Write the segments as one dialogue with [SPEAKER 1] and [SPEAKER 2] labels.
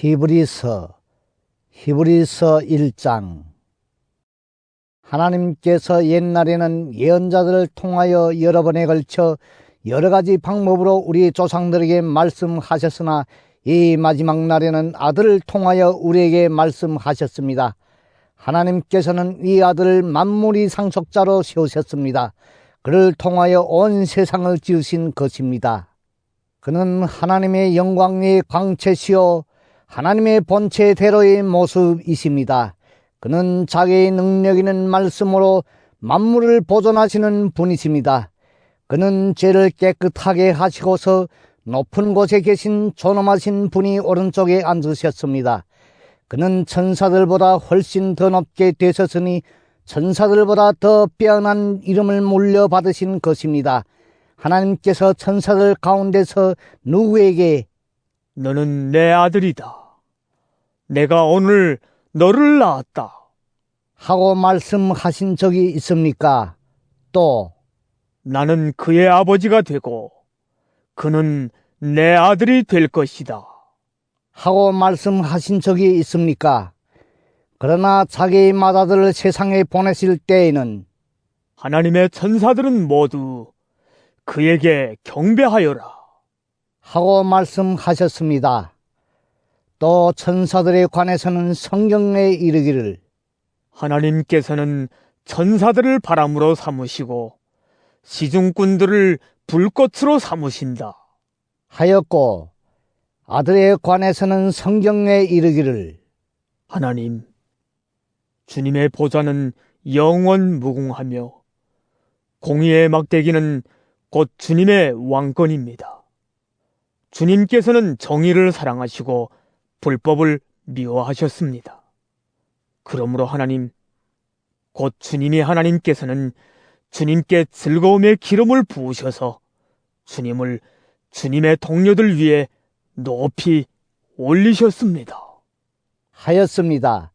[SPEAKER 1] 히브리서 1장. 하나님께서 옛날에는 예언자들을 통하여 여러 번에 걸쳐 여러 가지 방법으로 우리 조상들에게 말씀하셨으나 이 마지막 날에는 아들을 통하여 우리에게 말씀하셨습니다. 하나님께서는 이 아들을 만물의 상속자로 세우셨습니다. 그를 통하여 온 세상을 지으신 것입니다. 그는 하나님의 영광의 광채시요 하나님의 본체대로의 모습이십니다. 그는 자기의 능력 있는 말씀으로 만물을 보존하시는 분이십니다. 그는 죄를 깨끗하게 하시고서 높은 곳에 계신 존엄하신 분이 오른쪽에 앉으셨습니다. 그는 천사들보다 훨씬 더 높게 되셨으니 천사들보다 더 빼어난 이름을 물려받으신 것입니다. 하나님께서 천사들 가운데서 누구에게
[SPEAKER 2] 너는 내 아들이다. 내가 오늘 너를 낳았다.
[SPEAKER 1] 하고 말씀하신 적이 있습니까? 또
[SPEAKER 2] 나는 그의 아버지가 되고 그는 내 아들이 될 것이다.
[SPEAKER 1] 하고 말씀하신 적이 있습니까? 그러나 자기의 맏아들을 세상에 보내실 때에는
[SPEAKER 2] 하나님의 천사들은 모두 그에게 경배하여라
[SPEAKER 1] 하고 말씀하셨습니다. 또 천사들에 관해서는 성경에 이르기를
[SPEAKER 2] 하나님께서는 천사들을 바람으로 삼으시고 시중꾼들을 불꽃으로 삼으신다
[SPEAKER 1] 하였고, 아들에 관해서는 성경에 이르기를
[SPEAKER 2] 하나님, 주님의 보좌는 영원 무궁하며 공의의 막대기는 곧 주님의 왕권입니다. 주님께서는 정의를 사랑하시고 불법을 미워하셨습니다. 그러므로 하나님, 곧 주님이 하나님께서는 주님께 즐거움의 기름을 부으셔서 주님을 주님의 동료들 위해 높이 올리셨습니다.
[SPEAKER 1] 하였습니다.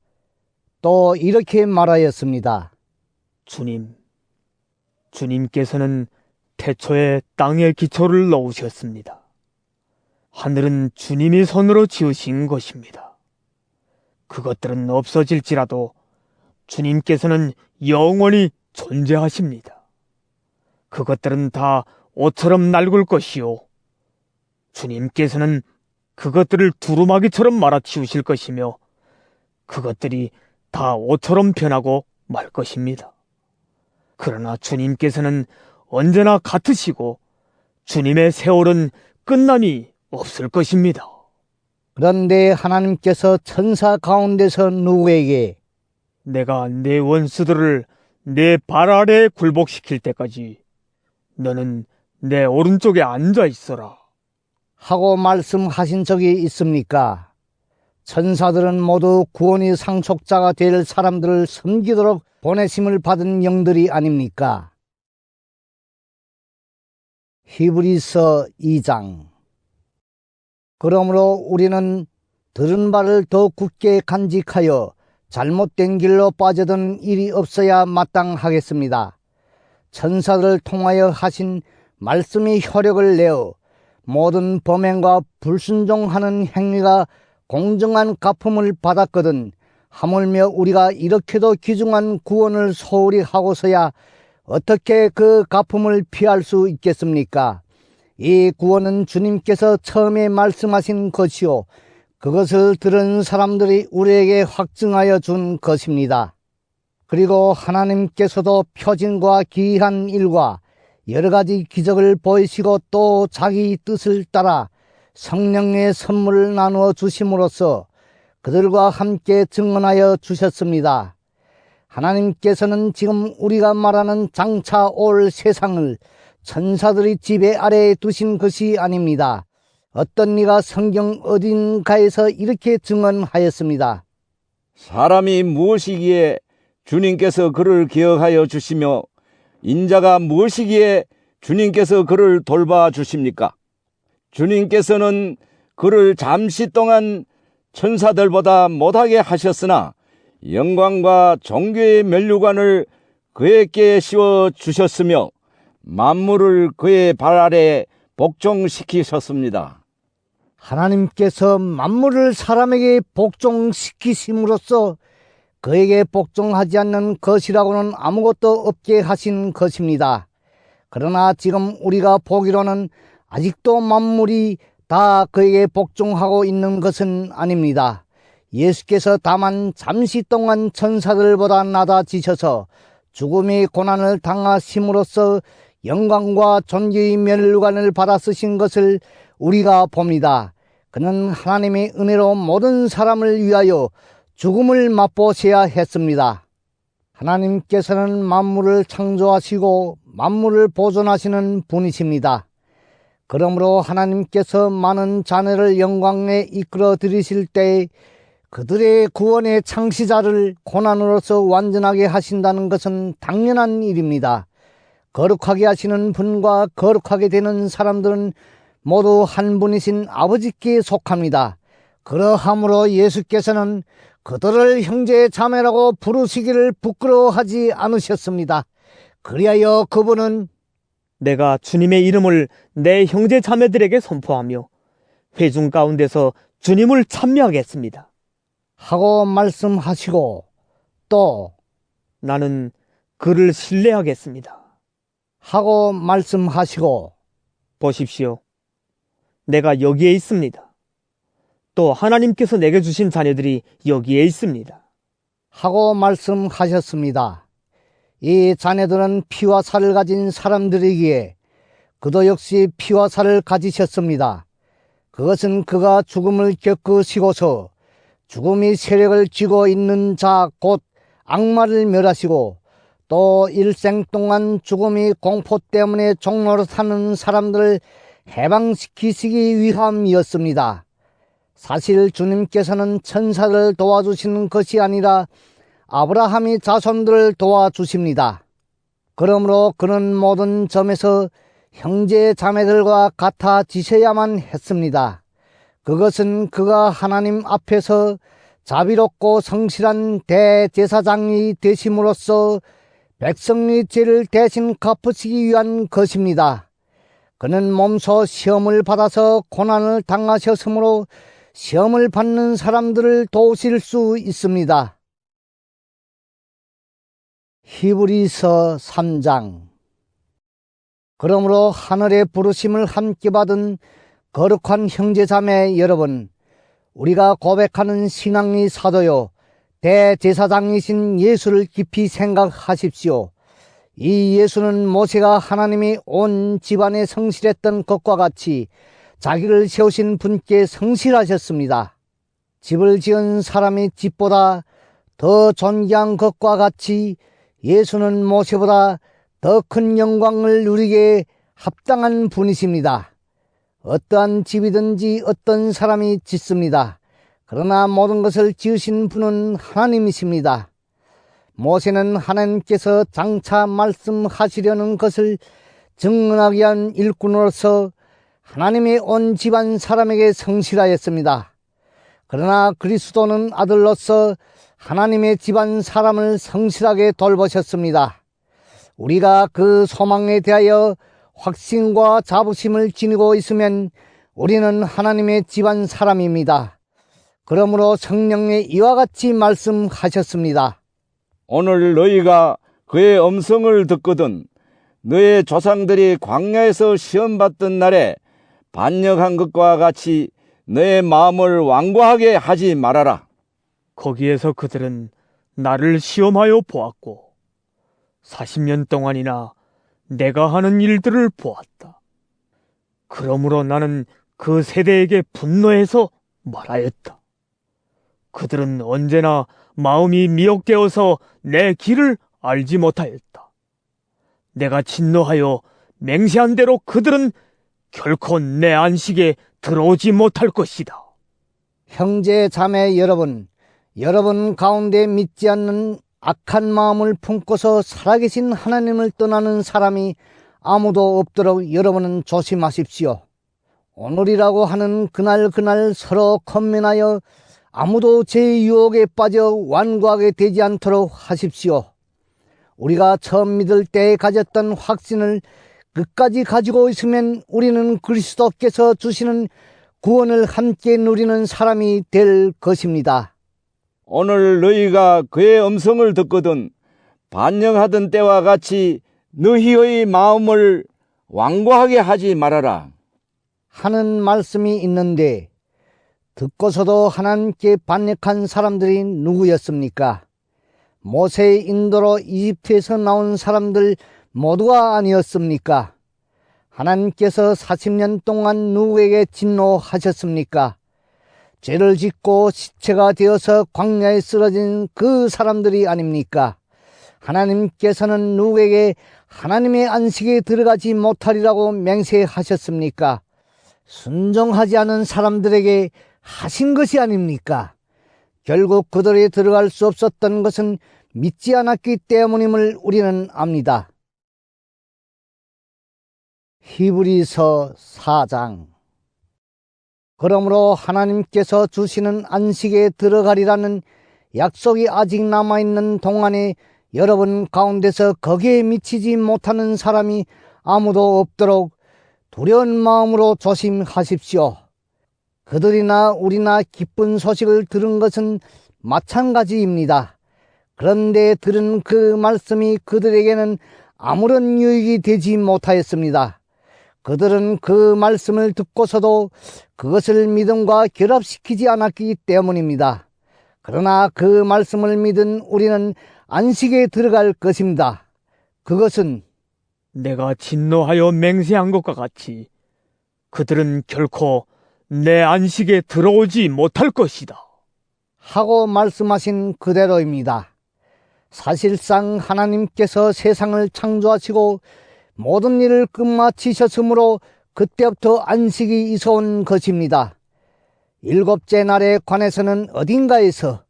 [SPEAKER 1] 또 이렇게 말하였습니다.
[SPEAKER 2] 주님께서는 태초에 땅에 기초를 넣으셨습니다. 하늘은 주님이 손으로 지으신 것입니다. 그것들은 없어질지라도 주님께서는 영원히 존재하십니다. 그것들은 다 옷처럼 낡을 것이요 주님께서는 그것들을 두루마기처럼 말아치우실 것이며 그것들이 다 옷처럼 변하고 말 것입니다. 그러나 주님께서는 언제나 같으시고 주님의 세월은 끝남이 없을 것입니다.
[SPEAKER 1] 그런데 하나님께서 천사 가운데서 누구에게
[SPEAKER 2] 내가 내 원수들을 내 발 아래에 굴복시킬 때까지 너는 내 오른쪽에 앉아 있어라
[SPEAKER 1] 하고 말씀하신 적이 있습니까? 천사들은 모두 구원의 상속자가 될 사람들을 섬기도록 보내심을 받은 영들이 아닙니까? 히브리서 2장. 그러므로 우리는 들은 바를 더 굳게 간직하여 잘못된 길로 빠져든 일이 없어야 마땅하겠습니다. 천사들을 통하여 하신 말씀이 효력을 내어 모든 범행과 불순종하는 행위가 공정한 갚음을 받았거든 하물며 우리가 이렇게도 귀중한 구원을 소홀히 하고서야 어떻게 그 갚음을 피할 수 있겠습니까? 이 구원은 주님께서 처음에 말씀하신 것이요 그것을 들은 사람들이 우리에게 확증하여 준 것입니다. 그리고 하나님께서도 표징과 기이한 일과 여러 가지 기적을 보이시고 또 자기 뜻을 따라 성령의 선물을 나누어 주심으로써 그들과 함께 증언하여 주셨습니다. 하나님께서는 지금 우리가 말하는 장차 올 세상을 천사들의 지배 아래에 두신 것이 아닙니다. 어떤 이가 성경 어딘가에서 이렇게 증언하였습니다.
[SPEAKER 3] 사람이 무엇이기에 주님께서 그를 기억하여 주시며 인자가 무엇이기에 주님께서 그를 돌봐 주십니까? 주님께서는 그를 잠시 동안 천사들보다 못하게 하셨으나 영광과 존귀의 면류관을 그에게 씌워 주셨으며 만물을 그의 발 아래 복종시키셨습니다.
[SPEAKER 1] 하나님께서 만물을 사람에게 복종시키심으로써 그에게 복종하지 않는 것이라고는 아무것도 없게 하신 것입니다. 그러나 지금 우리가 보기로는 아직도 만물이 다 그에게 복종하고 있는 것은 아닙니다. 예수께서 다만 잠시 동안 천사들보다 낮아지셔서 죽음의 고난을 당하심으로써 영광과 존귀의 멸관을 받아 쓰신 것을 우리가 봅니다. 그는 하나님의 은혜로 모든 사람을 위하여 죽음을 맛보셔야 했습니다. 하나님께서는 만물을 창조하시고 만물을 보존하시는 분이십니다. 그러므로 하나님께서 많은 자녀를 영광에 이끌어 들이실 때 그들의 구원의 창시자를 고난으로서 완전하게 하신다는 것은 당연한 일입니다. 거룩하게 하시는 분과 거룩하게 되는 사람들은 모두 한 분이신 아버지께 속합니다. 그러함으로 예수께서는 그들을 형제 자매라고 부르시기를 부끄러워하지 않으셨습니다. 그리하여 그분은
[SPEAKER 2] 내가 주님의 이름을 내 형제 자매들에게 선포하며 회중 가운데서 주님을 찬미하겠습니다.
[SPEAKER 1] 하고 말씀하시고 또
[SPEAKER 2] 나는 그를 신뢰하겠습니다.
[SPEAKER 1] 하고 말씀하시고
[SPEAKER 2] 보십시오. 내가 여기에 있습니다. 또 하나님께서 내게 주신 자녀들이 여기에 있습니다.
[SPEAKER 1] 하고 말씀하셨습니다. 이 자녀들은 피와 살을 가진 사람들이기에 그도 역시 피와 살을 가지셨습니다. 그것은 그가 죽음을 겪으시고서 죽음이 세력을 쥐고 있는 자 곧 악마를 멸하시고 또 일생 동안 죽음이 공포 때문에 종로로 사는 사람들을 해방시키시기 위함이었습니다. 사실 주님께서는 천사를 도와주시는 것이 아니라 아브라함의 자손들을 도와주십니다. 그러므로 그는 모든 점에서 형제 자매들과 같아지셔야만 했습니다. 그것은 그가 하나님 앞에서 자비롭고 성실한 대제사장이 되심으로써 백성의 죄를 대신 갚으시기 위한 것입니다. 그는 몸소 시험을 받아서 고난을 당하셨으므로 시험을 받는 사람들을 도우실 수 있습니다. 히브리서 3장. 그러므로 하늘의 부르심을 함께 받은 거룩한 형제자매 여러분, 우리가 고백하는 신앙의 사도요 대제사장이신 예수를 깊이 생각하십시오. 이 예수는 모세가 하나님이 온 집안에 성실했던 것과 같이 자기를 세우신 분께 성실하셨습니다. 집을 지은 사람이 집보다 더 존귀한 것과 같이 예수는 모세보다 더 큰 영광을 누리게 합당한 분이십니다. 어떠한 집이든지 어떤 사람이 짓습니다. 그러나 모든 것을 지으신 분은 하나님이십니다. 모세는 하나님께서 장차 말씀하시려는 것을 증언하기 위한 일꾼으로서 하나님의 온 집안 사람에게 성실하였습니다. 그러나 그리스도는 아들로서 하나님의 집안 사람을 성실하게 돌보셨습니다. 우리가 그 소망에 대하여 확신과 자부심을 지니고 있으면 우리는 하나님의 집안 사람입니다. 그러므로 성령이 이와 같이 말씀하셨습니다.
[SPEAKER 3] 오늘 너희가 그의 음성을 듣거든 너의 조상들이 광야에서 시험받던 날에 반역한 것과 같이 너의 마음을 완고하게 하지 말아라.
[SPEAKER 2] 거기에서 그들은 나를 시험하여 보았고 40년 동안이나 내가 하는 일들을 보았다. 그러므로 나는 그 세대에게 분노해서 말하였다. 그들은 언제나 마음이 미혹되어서 내 길을 알지 못하였다. 내가 진노하여 맹세한 대로 그들은 결코 내 안식에 들어오지 못할 것이다.
[SPEAKER 1] 형제 자매 여러분, 여러분 가운데 믿지 않는 악한 마음을 품고서 살아계신 하나님을 떠나는 사람이 아무도 없도록 여러분은 조심하십시오. 오늘이라고 하는 그날 서로 건면하여 아무도 제 유혹에 빠져 완고하게 되지 않도록 하십시오. 우리가 처음 믿을 때 가졌던 확신을 끝까지 가지고 있으면 우리는 그리스도께서 주시는 구원을 함께 누리는 사람이 될 것입니다.
[SPEAKER 3] 오늘 너희가 그의 음성을 듣거든 반영하던 때와 같이 너희의 마음을 완고하게 하지 말아라.
[SPEAKER 1] 하는 말씀이 있는데 듣고서도 하나님께 반역한 사람들이 누구였습니까? 모세의 인도로 이집트에서 나온 사람들 모두가 아니었습니까? 하나님께서 40년 동안 누구에게 진노하셨습니까? 죄를 짓고 시체가 되어서 광야에 쓰러진 그 사람들이 아닙니까? 하나님께서는 누구에게 하나님의 안식에 들어가지 못하리라고 맹세하셨습니까? 순종하지 않은 사람들에게 하신 것이 아닙니까? 결국 그들이 들어갈 수 없었던 것은 믿지 않았기 때문임을 우리는 압니다. 히브리서 4장. 그러므로 하나님께서 주시는 안식에 들어가리라는 약속이 아직 남아있는 동안에 여러분 가운데서 거기에 미치지 못하는 사람이 아무도 없도록 두려운 마음으로 조심하십시오. 그들이나 우리나 기쁜 소식을 들은 것은 마찬가지입니다. 그런데 들은 그 말씀이 그들에게는 아무런 유익이 되지 못하였습니다. 그들은 그 말씀을 듣고서도 그것을 믿음과 결합시키지 않았기 때문입니다. 그러나 그 말씀을 믿은 우리는 안식에 들어갈 것입니다. 그것은
[SPEAKER 2] 내가 진노하여 맹세한 것과 같이 그들은 결코 내 안식에 들어오지 못할 것이다.
[SPEAKER 1] 하고 말씀하신 그대로입니다. 사실상 하나님께서 세상을 창조하시고 모든 일을 끝마치셨으므로 그때부터 안식이 있어온 것입니다. 일곱째 날에 관해서는 어딘가에서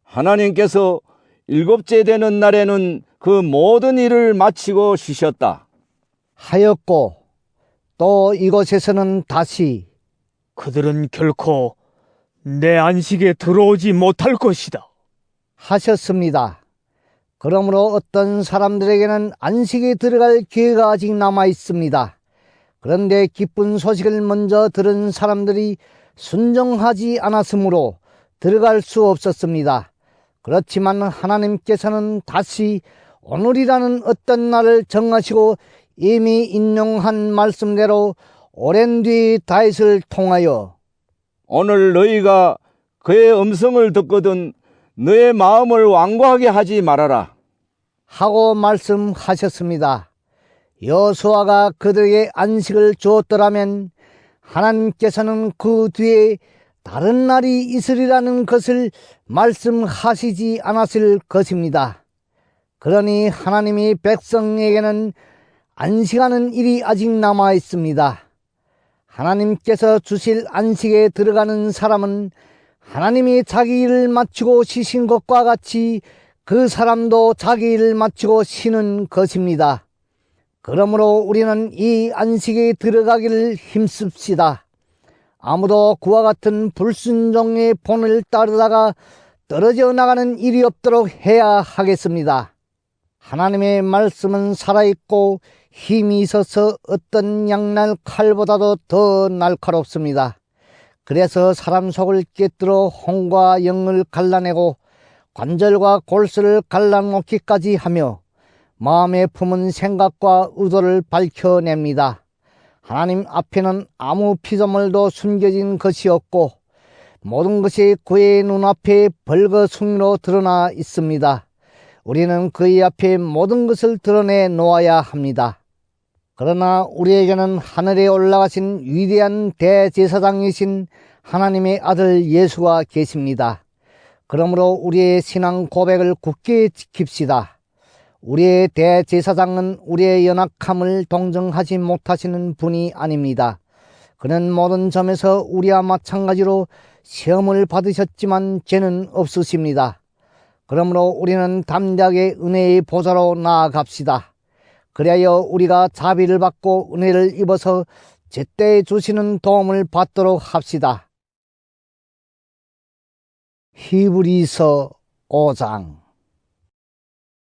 [SPEAKER 3] 하나님께서 일곱째 되는 날에는 그 모든 일을 마치고 쉬셨다
[SPEAKER 1] 하였고, 또 이곳에서는 다시
[SPEAKER 2] 그들은 결코 내 안식에 들어오지 못할 것이다.
[SPEAKER 1] 하셨습니다. 그러므로 어떤 사람들에게는 안식에 들어갈 기회가 아직 남아 있습니다. 그런데 기쁜 소식을 먼저 들은 사람들이 순종하지 않았으므로 들어갈 수 없었습니다. 그렇지만 하나님께서는 다시 오늘이라는 어떤 날을 정하시고 이미 인용한 말씀대로 오랜 뒤 다윗을 통하여
[SPEAKER 3] 오늘 너희가 그의 음성을 듣거든 너의 마음을 완고하게 하지 말아라
[SPEAKER 1] 하고 말씀하셨습니다. 여호수아가 그들에게 안식을 주었더라면 하나님께서는 그 뒤에 다른 날이 있으리라는 것을 말씀하시지 않았을 것입니다. 그러니 하나님이 백성에게는 안식하는 일이 아직 남아 있습니다. 하나님께서 주실 안식에 들어가는 사람은 하나님이 자기 일을 마치고 쉬신 것과 같이 그 사람도 자기 일을 마치고 쉬는 것입니다. 그러므로 우리는 이 안식에 들어가기를 힘씁시다. 아무도 그와 같은 불순종의 본을 따르다가 떨어져 나가는 일이 없도록 해야 하겠습니다. 하나님의 말씀은 살아있고 힘이 있어서 어떤 양날 칼보다도 더 날카롭습니다. 그래서 사람 속을 꿰뚫어 혼과 영을 갈라내고 관절과 골수를 갈라놓기까지 하며 마음에 품은 생각과 의도를 밝혀냅니다. 하나님 앞에는 아무 피조물도 숨겨진 것이 없고 모든 것이 그의 눈앞에 벌거숭이로 드러나 있습니다. 우리는 그의 앞에 모든 것을 드러내 놓아야 합니다. 그러나 우리에게는 하늘에 올라가신 위대한 대제사장이신 하나님의 아들 예수가 계십니다. 그러므로 우리의 신앙 고백을 굳게 지킵시다. 우리의 대제사장은 우리의 연약함을 동정하지 못하시는 분이 아닙니다. 그는 모든 점에서 우리와 마찬가지로 시험을 받으셨지만 죄는 없으십니다. 그러므로 우리는 담대하게 은혜의 보좌로 나아갑시다. 그리하여 우리가 자비를 받고 은혜를 입어서 제때 주시는 도움을 받도록 합시다. 히브리서 5장.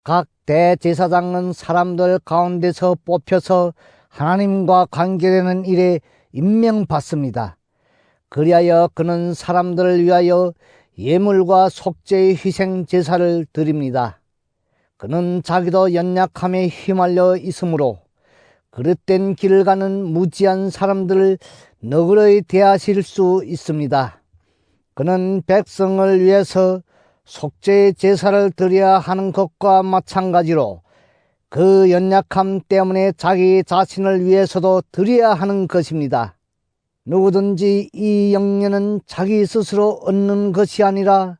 [SPEAKER 1] 각 대제사장은 사람들 가운데서 뽑혀서 하나님과 관계되는 일에 임명받습니다. 그리하여 그는 사람들을 위하여 예물과 속죄의 희생 제사를 드립니다. 그는 자기도 연약함에 휘말려 있으므로 그릇된 길을 가는 무지한 사람들을 너그러이 대하실 수 있습니다. 그는 백성을 위해서 속죄의 제사를 드려야 하는 것과 마찬가지로 그 연약함 때문에 자기 자신을 위해서도 드려야 하는 것입니다. 누구든지 이 영예는 자기 스스로 얻는 것이 아니라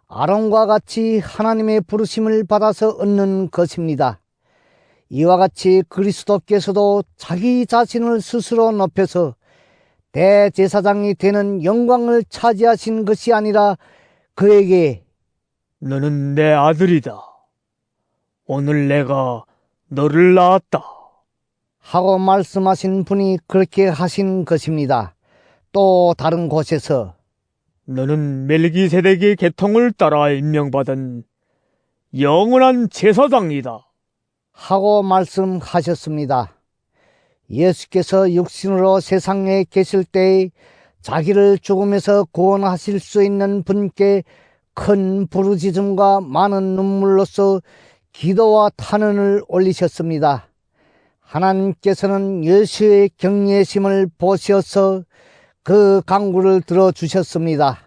[SPEAKER 1] 아론과 같이 하나님의 부르심을 받아서 얻는 것입니다. 이와 같이 그리스도께서도 자기 자신을 스스로 높여서 대제사장이 되는 영광을 차지하신 것이 아니라 그에게
[SPEAKER 2] 너는 내 아들이다. 오늘 내가 너를 낳았다.
[SPEAKER 1] 하고 말씀하신 분이 그렇게 하신 것입니다. 또 다른 곳에서
[SPEAKER 2] 너는 멜기세덱의 계통을 따라 임명받은 영원한 제사장이다.
[SPEAKER 1] 하고 말씀하셨습니다. 예수께서 육신으로 세상에 계실 때에 자기를 죽음에서 구원하실 수 있는 분께 큰 부르짖음과 많은 눈물로써 기도와 탄원을 올리셨습니다. 하나님께서는 예수의 경외심을 보시어서 그 간구를 들어주셨습니다.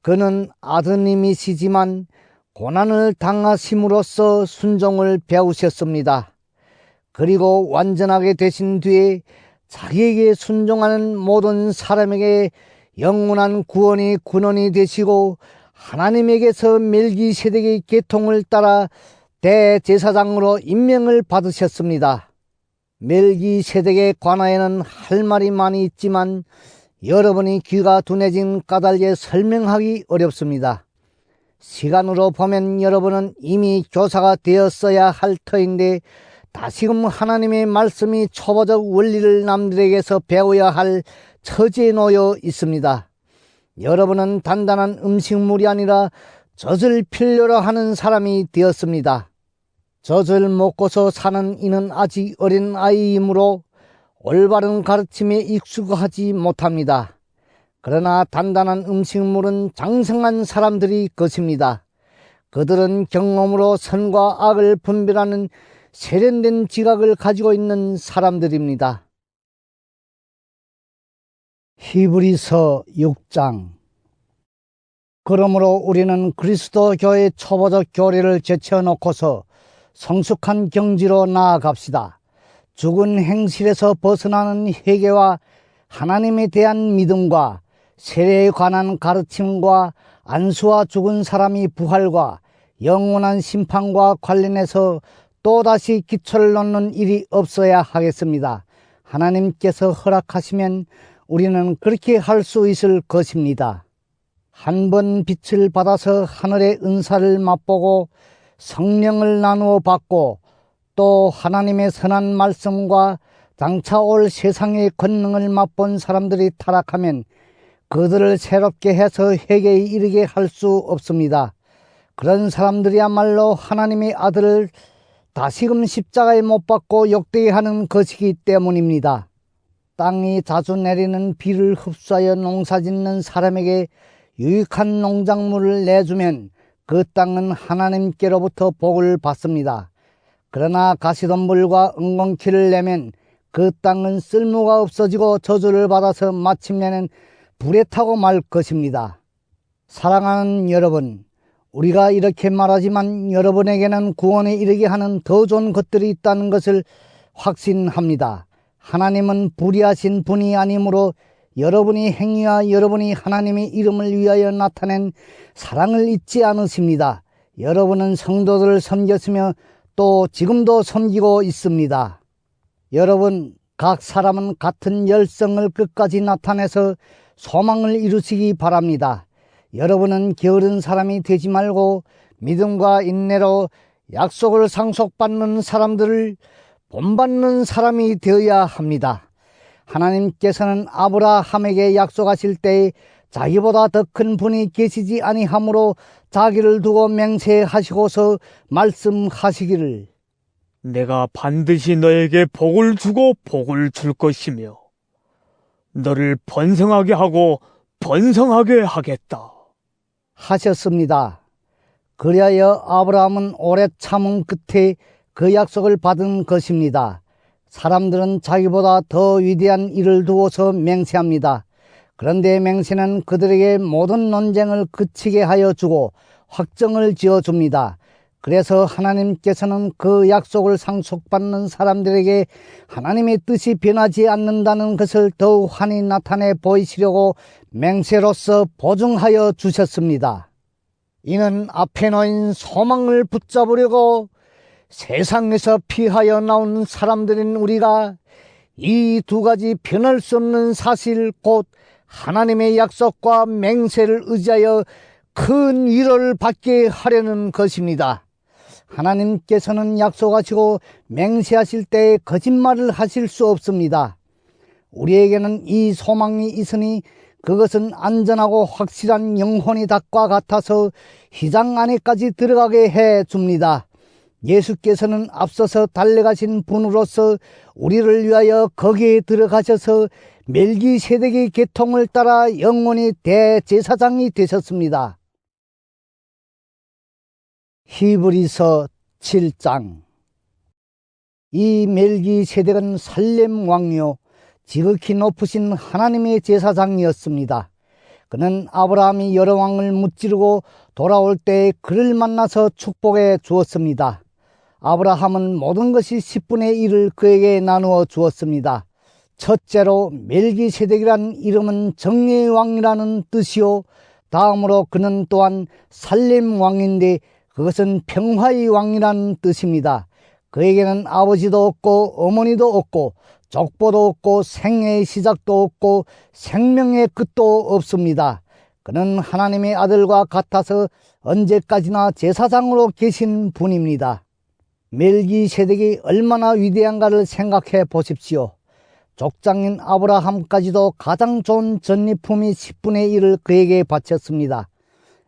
[SPEAKER 1] 그는 아드님이시지만 고난을 당하심으로써 순종을 배우셨습니다. 그리고 완전하게 되신 뒤에 자기에게 순종하는 모든 사람에게 영원한 구원이 근원이 되시고 하나님에게서 멜기세덱의 계통을 따라 대제사장으로 임명을 받으셨습니다. 멜기세덱에 관하여는 할 말이 많이 있지만 여러분이 귀가 둔해진 까닭에 설명하기 어렵습니다. 시간으로 보면 여러분은 이미 교사가 되었어야 할 터인데 다시금 하나님의 말씀이 초보적 원리를 남들에게서 배워야 할 처지에 놓여 있습니다. 여러분은 단단한 음식물이 아니라 젖을 필요로 하는 사람이 되었습니다. 젖을 먹고서 사는 이는 아직 어린 아이이므로 올바른 가르침에 익숙하지 못합니다. 그러나 단단한 음식물은 장성한 사람들이 것입니다. 그들은 경험으로 선과 악을 분별하는 세련된 지각을 가지고 있는 사람들입니다. 히브리서 6장. 그러므로 우리는 그리스도 교회의 초보적 교리를 제쳐놓고서 성숙한 경지로 나아갑시다. 죽은 행실에서 벗어나는 회개와 하나님에 대한 믿음과 세례에 관한 가르침과 안수와 죽은 사람이 부활과 영원한 심판과 관련해서 또다시 기초를 놓는 일이 없어야 하겠습니다. 하나님께서 허락하시면 우리는 그렇게 할 수 있을 것입니다. 한 번 빛을 받아서 하늘의 은사를 맛보고 성령을 나누어 받고 또 하나님의 선한 말씀과 장차 올 세상의 권능을 맛본 사람들이 타락하면 그들을 새롭게 해서 회개에 이르게 할 수 없습니다. 그런 사람들이야말로 하나님의 아들을 다시금 십자가에 못 박고 욕되게 하는 것이기 때문입니다. 땅이 자주 내리는 비를 흡수하여 농사짓는 사람에게 유익한 농작물을 내주면 그 땅은 하나님께로부터 복을 받습니다. 그러나 가시덤불과 엉겅퀴를 내면 그 땅은 쓸모가 없어지고 저주를 받아서 마침내는 불에 타고 말 것입니다. 사랑하는 여러분, 우리가 이렇게 말하지만 여러분에게는 구원에 이르게 하는 더 좋은 것들이 있다는 것을 확신합니다. 하나님은 불의하신 분이 아니므로 여러분이 행위와 여러분이 하나님의 이름을 위하여 나타낸 사랑을 잊지 않으십니다. 여러분은 성도들을 섬겼으며 또 지금도 섬기고 있습니다. 여러분, 각 사람은 같은 열성을 끝까지 나타내서 소망을 이루시기 바랍니다. 여러분은 게으른 사람이 되지 말고 믿음과 인내로 약속을 상속받는 사람들을 본받는 사람이 되어야 합니다. 하나님께서는 아브라함에게 약속하실 때에 자기보다 더 큰 분이 계시지 아니하므로 자기를 두고 맹세하시고서 말씀하시기를
[SPEAKER 2] 내가 반드시 너에게 복을 주고 복을 줄 것이며 너를 번성하게 하고 번성하게 하겠다.
[SPEAKER 1] 하셨습니다. 그리하여 아브라함은 오래 참음 끝에 그 약속을 받은 것입니다. 사람들은 자기보다 더 위대한 일을 두어서 맹세합니다. 그런데 맹세는 그들에게 모든 논쟁을 그치게 하여 주고 확정을 지어 줍니다. 그래서 하나님께서는 그 약속을 상속받는 사람들에게 하나님의 뜻이 변하지 않는다는 것을 더욱 환히 나타내 보이시려고 맹세로서 보증하여 주셨습니다. 이는 앞에 놓인 소망을 붙잡으려고 세상에서 피하여 나온 사람들인 우리가 이 두 가지 변할 수 없는 사실 곧 하나님의 약속과 맹세를 의지하여 큰 위로를 받게 하려는 것입니다. 하나님께서는 약속하시고 맹세하실 때 거짓말을 하실 수 없습니다. 우리에게는 이 소망이 있으니 그것은 안전하고 확실한 영혼의 닭과 같아서 휘장 안에까지 들어가게 해 줍니다. 예수께서는 앞서서 달려가신 분으로서 우리를 위하여 거기에 들어가셔서 멜기세덱의 계통을 따라 영원히 대제사장이 되셨습니다. 히브리서 7장. 이 멜기세덱은 살렘 왕이요 지극히 높으신 하나님의 제사장이었습니다. 그는 아브라함이 여러 왕을 무찌르고 돌아올 때 그를 만나서 축복해 주었습니다. 아브라함은 모든 것이 10분의 1을 그에게 나누어 주었습니다. 첫째로 멜기세덱이란 이름은 정의의 왕이라는 뜻이요, 다음으로 그는 또한 살렘 왕인데 그것은 평화의 왕이라는 뜻입니다. 그에게는 아버지도 없고 어머니도 없고 족보도 없고 생애의 시작도 없고 생명의 끝도 없습니다. 그는 하나님의 아들과 같아서 언제까지나 제사장으로 계신 분입니다. 멜기세덱이 얼마나 위대한가를 생각해 보십시오. 족장인 아브라함까지도 가장 좋은 전리품이 10분의 1을 그에게 바쳤습니다.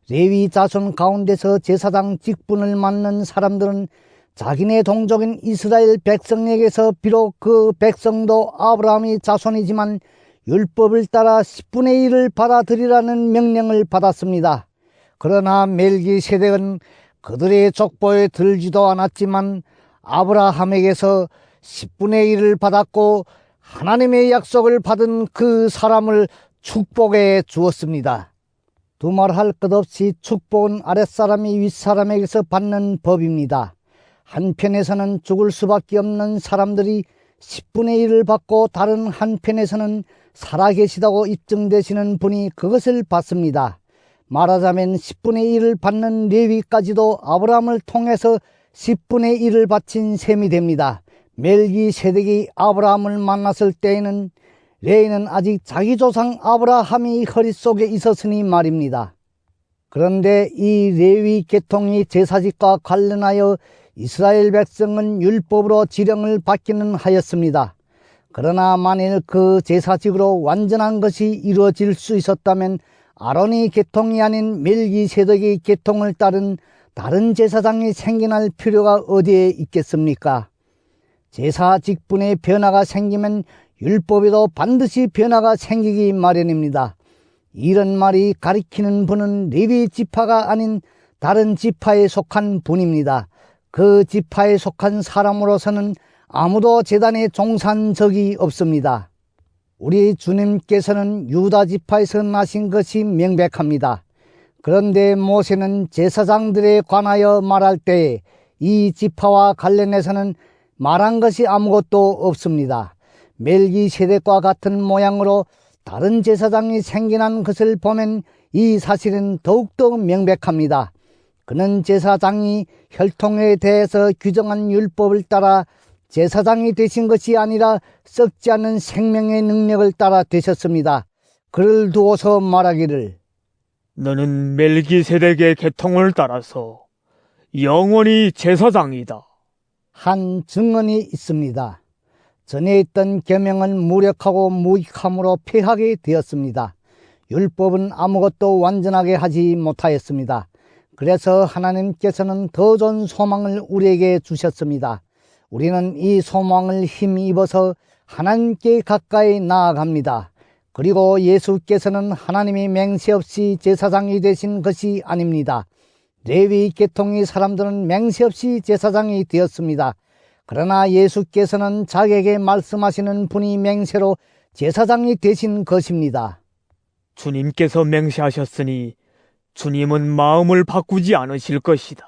[SPEAKER 1] 레위 자손 가운데서 제사장 직분을 맡는 사람들은 자기네 동족인 이스라엘 백성에게서 비록 그 백성도 아브라함의 자손이지만 율법을 따라 10분의 1을 받아들이라는 명령을 받았습니다. 그러나 멜기세덱은 그들의 족보에 들지도 않았지만 아브라함에게서 10분의 1을 받았고 하나님의 약속을 받은 그 사람을 축복해 주었습니다. 두말할 것 없이 축복은 아랫사람이 윗사람에게서 받는 법입니다. 한편에서는 죽을 수밖에 없는 사람들이 10분의 1을 받고 다른 한편에서는 살아계시다고 입증되시는 분이 그것을 받습니다. 말하자면 10분의 1을 받는 레위까지도 아브라함을 통해서 10분의 1을 바친 셈이 됩니다. 멜기세덱이 아브라함을 만났을 때에는 레위는 아직 자기 조상 아브라함이 허리 속에 있었으니 말입니다. 그런데 이 레위 계통이 제사직과 관련하여 이스라엘 백성은 율법으로 지령을 받기는 하였습니다. 그러나 만일 그 제사직으로 완전한 것이 이루어질 수 있었다면 아론의 계통이 아닌 멜기세덱의 계통을 따른 다른 제사장이 생겨날 필요가 어디에 있겠습니까? 제사 직분의 변화가 생기면 율법에도 반드시 변화가 생기기 마련입니다. 이런 말이 가리키는 분은 레위 지파가 아닌 다른 지파에 속한 분입니다. 그 지파에 속한 사람으로서는 아무도 제단에 종사한 적이 없습니다. 우리 주님께서는 유다 지파에서 나신 것이 명백합니다. 그런데 모세는 제사장들에 관하여 말할 때 이 지파와 관련해서는 말한 것이 아무것도 없습니다. 멜기세덱과 같은 모양으로 다른 제사장이 생겨난 것을 보면 이 사실은 더욱더 명백합니다. 그는 제사장이 혈통에 대해서 규정한 율법을 따라 제사장이 되신 것이 아니라 썩지 않는 생명의 능력을 따라 되셨습니다. 그를 두어서 말하기를
[SPEAKER 2] 너는 멜기세덱의 계통을 따라서 영원히 제사장이다.
[SPEAKER 1] 한 증언이 있습니다. 전에 있던 계명은 무력하고 무익함으로 폐하게 되었습니다. 율법은 아무것도 완전하게 하지 못하였습니다. 그래서 하나님께서는 더 좋은 소망을 우리에게 주셨습니다. 우리는 이 소망을 힘입어서 하나님께 가까이 나아갑니다. 그리고 예수께서는 하나님이 맹세 없이 제사장이 되신 것이 아닙니다. 레위 계통의 사람들은 맹세 없이 제사장이 되었습니다. 그러나 예수께서는 자기에게 말씀하시는 분이 맹세로 제사장이 되신 것입니다.
[SPEAKER 2] 주님께서 맹세하셨으니 주님은 마음을 바꾸지 않으실 것이다.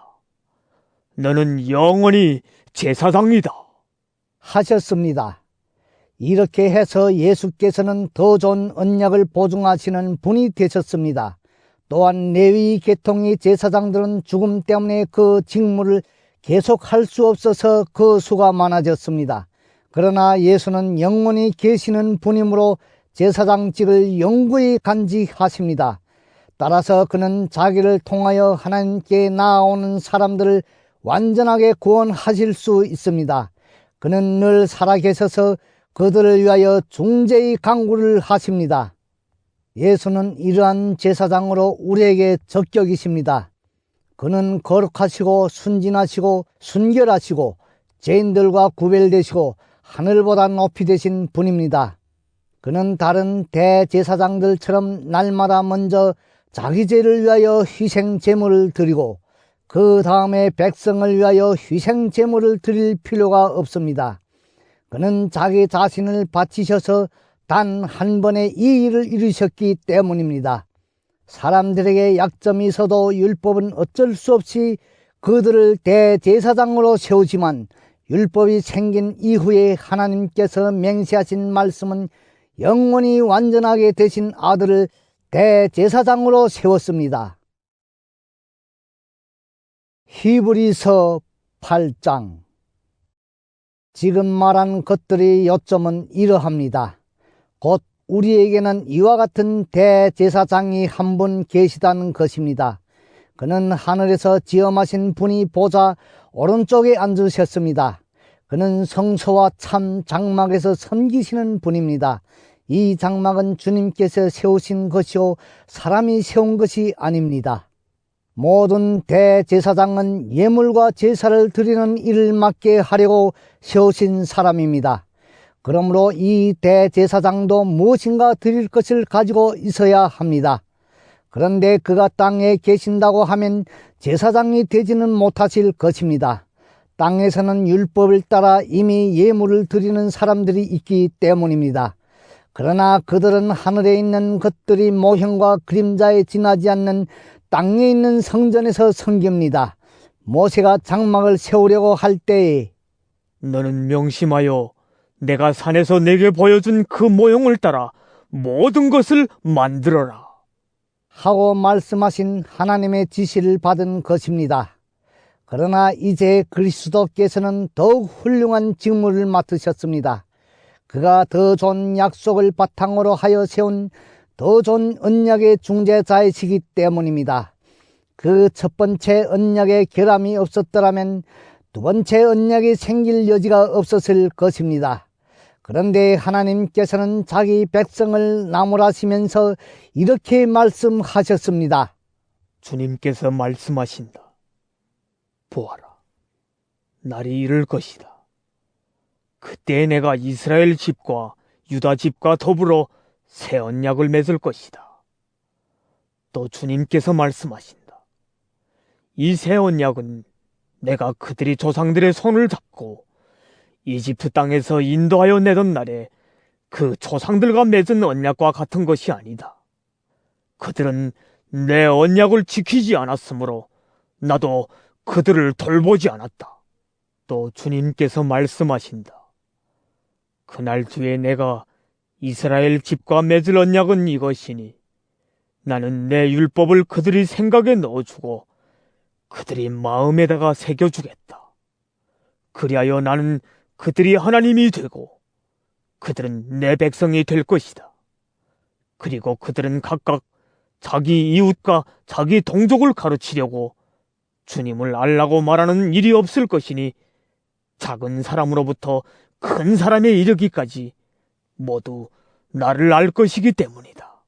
[SPEAKER 2] 너는 영원히 제사장이다.
[SPEAKER 1] 하셨습니다. 이렇게 해서 예수께서는 더 좋은 언약을 보증하시는 분이 되셨습니다. 또한 레위 계통의 제사장들은 죽음 때문에 그 직무를 계속할 수 없어서 그 수가 많아졌습니다. 그러나 예수는 영원히 계시는 분이므로 제사장직을 영구히 간직하십니다. 따라서 그는 자기를 통하여 하나님께 나아오는 사람들을 완전하게 구원하실 수 있습니다. 그는 늘 살아계셔서 그들을 위하여 중재의 강구를 하십니다. 예수는 이러한 제사장으로 우리에게 적격이십니다. 그는 거룩하시고 순진하시고 순결하시고 죄인들과 구별되시고 하늘보다 높이 되신 분입니다. 그는 다른 대제사장들처럼 날마다 먼저 자기 죄를 위하여 희생 제물을 드리고 그 다음에 백성을 위하여 희생 제물을 드릴 필요가 없습니다. 그는 자기 자신을 바치셔서 단 한 번에 이 일을 이루셨기 때문입니다. 사람들에게 약점이 있어도 율법은 어쩔 수 없이 그들을 대제사장으로 세우지만 율법이 생긴 이후에 하나님께서 맹세하신 말씀은 영원히 완전하게 되신 아들을 대제사장으로 세웠습니다. 히브리서 8장. 지금 말한 것들의 요점은 이러합니다. 곧 우리에게는 이와 같은 대제사장이 한 분 계시다는 것입니다. 그는 하늘에서 지엄하신 분이 보좌 오른쪽에 앉으셨습니다. 그는 성소와 참 장막에서 섬기시는 분입니다. 이 장막은 주님께서 세우신 것이요 사람이 세운 것이 아닙니다. 모든 대제사장은 예물과 제사를 드리는 일을 맡게 하려고 세우신 사람입니다. 그러므로 이 대제사장도 무엇인가 드릴 것을 가지고 있어야 합니다. 그런데 그가 땅에 계신다고 하면 제사장이 되지는 못하실 것입니다. 땅에서는 율법을 따라 이미 예물을 드리는 사람들이 있기 때문입니다. 그러나 그들은 하늘에 있는 것들이 모형과 그림자에 지나지 않는 땅에 있는 성전에서 섬깁니다. 모세가 장막을 세우려고 할 때에
[SPEAKER 2] 너는 명심하여 내가 산에서 내게 보여준 그 모형을 따라 모든 것을 만들어라
[SPEAKER 1] 하고 말씀하신 하나님의 지시를 받은 것입니다. 그러나 이제 그리스도께서는 더욱 훌륭한 직무를 맡으셨습니다. 그가 더 좋은 약속을 바탕으로 하여 세운 더 좋은 언약의 중재자이시기 때문입니다. 그 첫 번째 언약에 결함이 없었더라면 두 번째 언약이 생길 여지가 없었을 것입니다. 그런데 하나님께서는 자기 백성을 나무라시면서 이렇게 말씀하셨습니다.
[SPEAKER 2] 주님께서 말씀하신다. 보아라, 날이 이를 것이다. 그때 내가 이스라엘 집과 유다 집과 더불어 새 언약을 맺을 것이다. 또 주님께서 말씀하신다. 이 새 언약은 내가 그들이 조상들의 손을 잡고 이집트 땅에서 인도하여 내던 날에 그 조상들과 맺은 언약과 같은 것이 아니다. 그들은 내 언약을 지키지 않았으므로 나도 그들을 돌보지 않았다. 또 주님께서 말씀하신다. 그날 뒤에 내가 이스라엘 집과 맺을 언약은 이것이니 나는 내 율법을 그들이 생각에 넣어주고 그들이 마음에다가 새겨주겠다. 그리하여 나는 그들이 하나님이 되고 그들은 내 백성이 될 것이다. 그리고 그들은 각각 자기 이웃과 자기 동족을 가르치려고 주님을 알라고 말하는 일이 없을 것이니 작은 사람으로부터 큰 사람에 이르기까지 모두 나를 알 것이기 때문이다.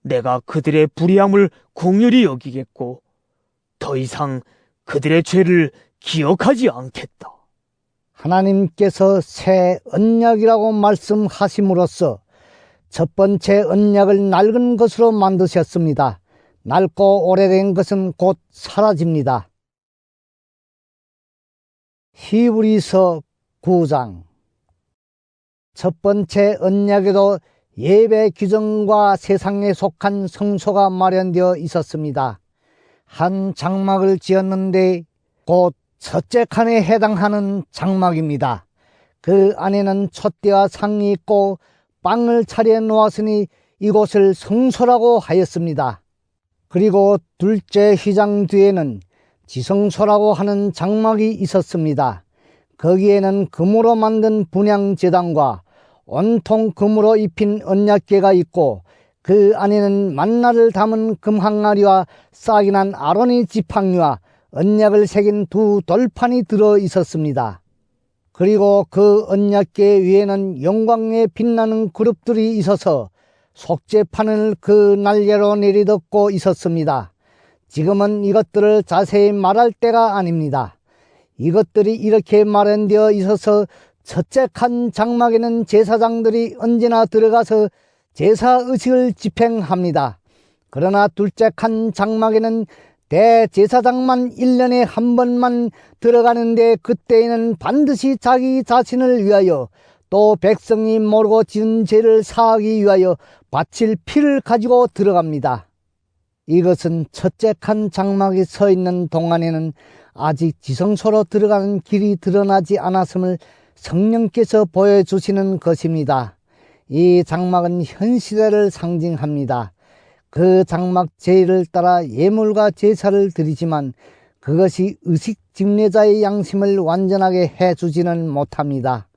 [SPEAKER 2] 내가 그들의 불의함을 긍휼히 여기겠고 더 이상 그들의 죄를 기억하지 않겠다.
[SPEAKER 1] 하나님께서 새 언약이라고 말씀하심으로써 첫 번째 언약을 낡은 것으로 만드셨습니다. 낡고 오래된 것은 곧 사라집니다. 히브리서 9장. 첫 번째 언약에도 예배 규정과 세상에 속한 성소가 마련되어 있었습니다. 한 장막을 지었는데 곧 첫째 칸에 해당하는 장막입니다. 그 안에는 촛대와 상이 있고 빵을 차려 놓았으니 이곳을 성소라고 하였습니다. 그리고 둘째 휘장 뒤에는 지성소라고 하는 장막이 있었습니다. 거기에는 금으로 만든 분향제단과 온통 금으로 입힌 언약궤가 있고 그 안에는 만나를 담은 금항아리와 싹이 난 아론의 지팡이와 언약을 새긴 두 돌판이 들어 있었습니다. 그리고 그 언약궤 위에는 영광에 빛나는 그룹들이 있어서 속죄판을 그 날개로 내리덮고 있었습니다. 지금은 이것들을 자세히 말할 때가 아닙니다. 이것들이 이렇게 마련되어 있어서 첫째 칸 장막에는 제사장들이 언제나 들어가서 제사의식을 집행합니다. 그러나 둘째 칸 장막에는 대제사장만 1년에 한 번만 들어가는데 그때에는 반드시 자기 자신을 위하여 또 백성이 모르고 지은 죄를 사하기 위하여 바칠 피를 가지고 들어갑니다. 이것은 첫째 칸 장막에 서 있는 동안에는 아직 지성소로 들어가는 길이 드러나지 않았음을 성령께서 보여주시는 것입니다. 이 장막은 현 시대를 상징합니다. 그 장막 제의를 따라 예물과 제사를 드리지만 그것이 의식 집례자의 양심을 완전하게 해주지는 못합니다.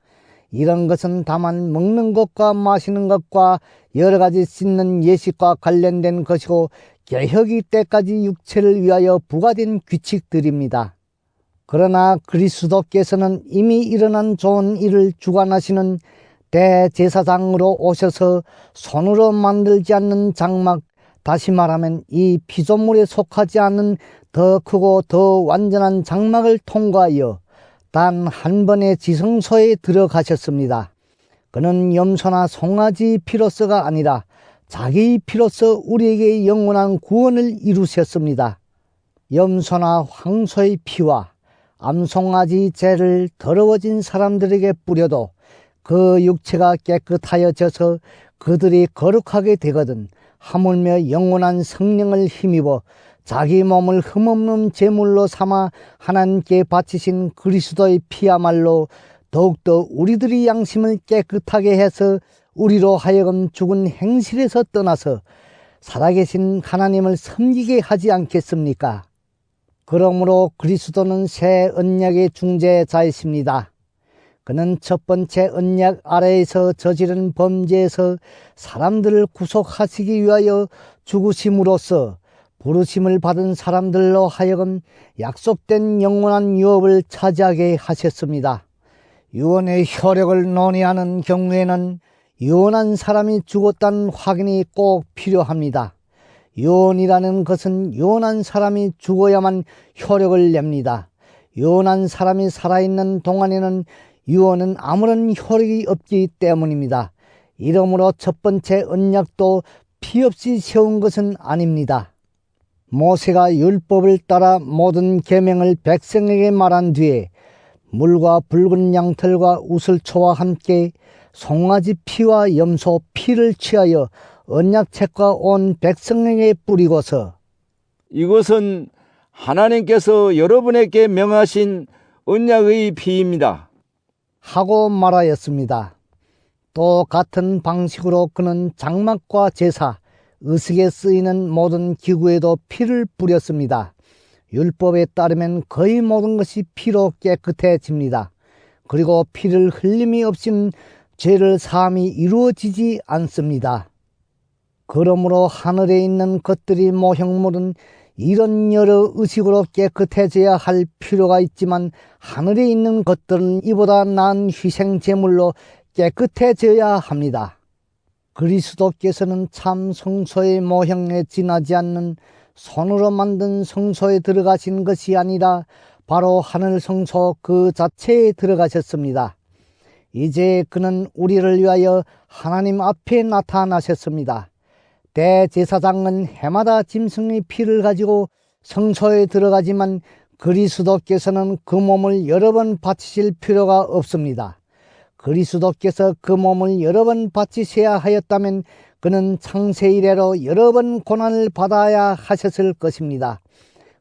[SPEAKER 1] 이런 것은 다만 먹는 것과 마시는 것과 여러 가지 씻는 예식과 관련된 것이고 개혁이 때까지 육체를 위하여 부과된 규칙들입니다. 그러나 그리스도께서는 이미 일어난 좋은 일을 주관하시는 대제사장으로 오셔서 손으로 만들지 않는 장막, 다시 말하면 이 피조물에 속하지 않는 더 크고 더 완전한 장막을 통과하여 단 한 번의 지성소에 들어가셨습니다. 그는 염소나 송아지 피로서가 아니라 자기 피로서 우리에게 영원한 구원을 이루셨습니다. 염소나 황소의 피와 암송아지 쟤를 더러워진 사람들에게 뿌려도 그 육체가 깨끗하여져서 그들이 거룩하게 되거든 하물며 영원한 성령을 힘입어 자기 몸을 흠없는 제물로 삼아 하나님께 바치신 그리스도의 피야말로 더욱더 우리들의 양심을 깨끗하게 해서 우리로 하여금 죽은 행실에서 떠나서 살아계신 하나님을 섬기게 하지 않겠습니까? 그러므로 그리스도는 새 언약의 중재자이십니다. 그는 첫 번째 언약 아래에서 저지른 범죄에서 사람들을 구속하시기 위하여 죽으심으로써 부르심을 받은 사람들로 하여금 약속된 영원한 유업을 차지하게 하셨습니다. 유언의 효력을 논의하는 경우에는 유언한 사람이 죽었다는 확인이 꼭 필요합니다. 유언이라는 것은 유언한 사람이 죽어야만 효력을 냅니다. 유언한 사람이 살아있는 동안에는 유언은 아무런 효력이 없기 때문입니다. 이러므로 첫 번째 언약도 피 없이 세운 것은 아닙니다. 모세가 율법을 따라 모든 계명을 백성에게 말한 뒤에 물과 붉은 양털과 우슬초와 함께 송아지 피와 염소 피를 취하여 언약책과 온 백성에게 뿌리고서
[SPEAKER 3] 이것은 하나님께서 여러분에게 명하신 언약의 피입니다
[SPEAKER 1] 하고 말하였습니다. 또 같은 방식으로 그는 장막과 제사, 의식에 쓰이는 모든 기구에도 피를 뿌렸습니다. 율법에 따르면 거의 모든 것이 피로 깨끗해집니다. 그리고 피를 흘림이 없이는 죄를 사함이 이루어지지 않습니다. 그러므로 하늘에 있는 것들이 모형물은 이런 여러 의식으로 깨끗해져야 할 필요가 있지만 하늘에 있는 것들은 이보다 나은 희생제물로 깨끗해져야 합니다. 그리스도께서는 참 성소의 모형에 지나지 않는 손으로 만든 성소에 들어가신 것이 아니라 바로 하늘 성소 그 자체에 들어가셨습니다. 이제 그는 우리를 위하여 하나님 앞에 나타나셨습니다. 대제사장은 해마다 짐승의 피를 가지고 성소에 들어가지만 그리스도께서는 그 몸을 여러 번 바치실 필요가 없습니다. 그리스도께서 그 몸을 여러 번 바치셔야 하였다면 그는 창세 이래로 여러 번 고난을 받아야 하셨을 것입니다.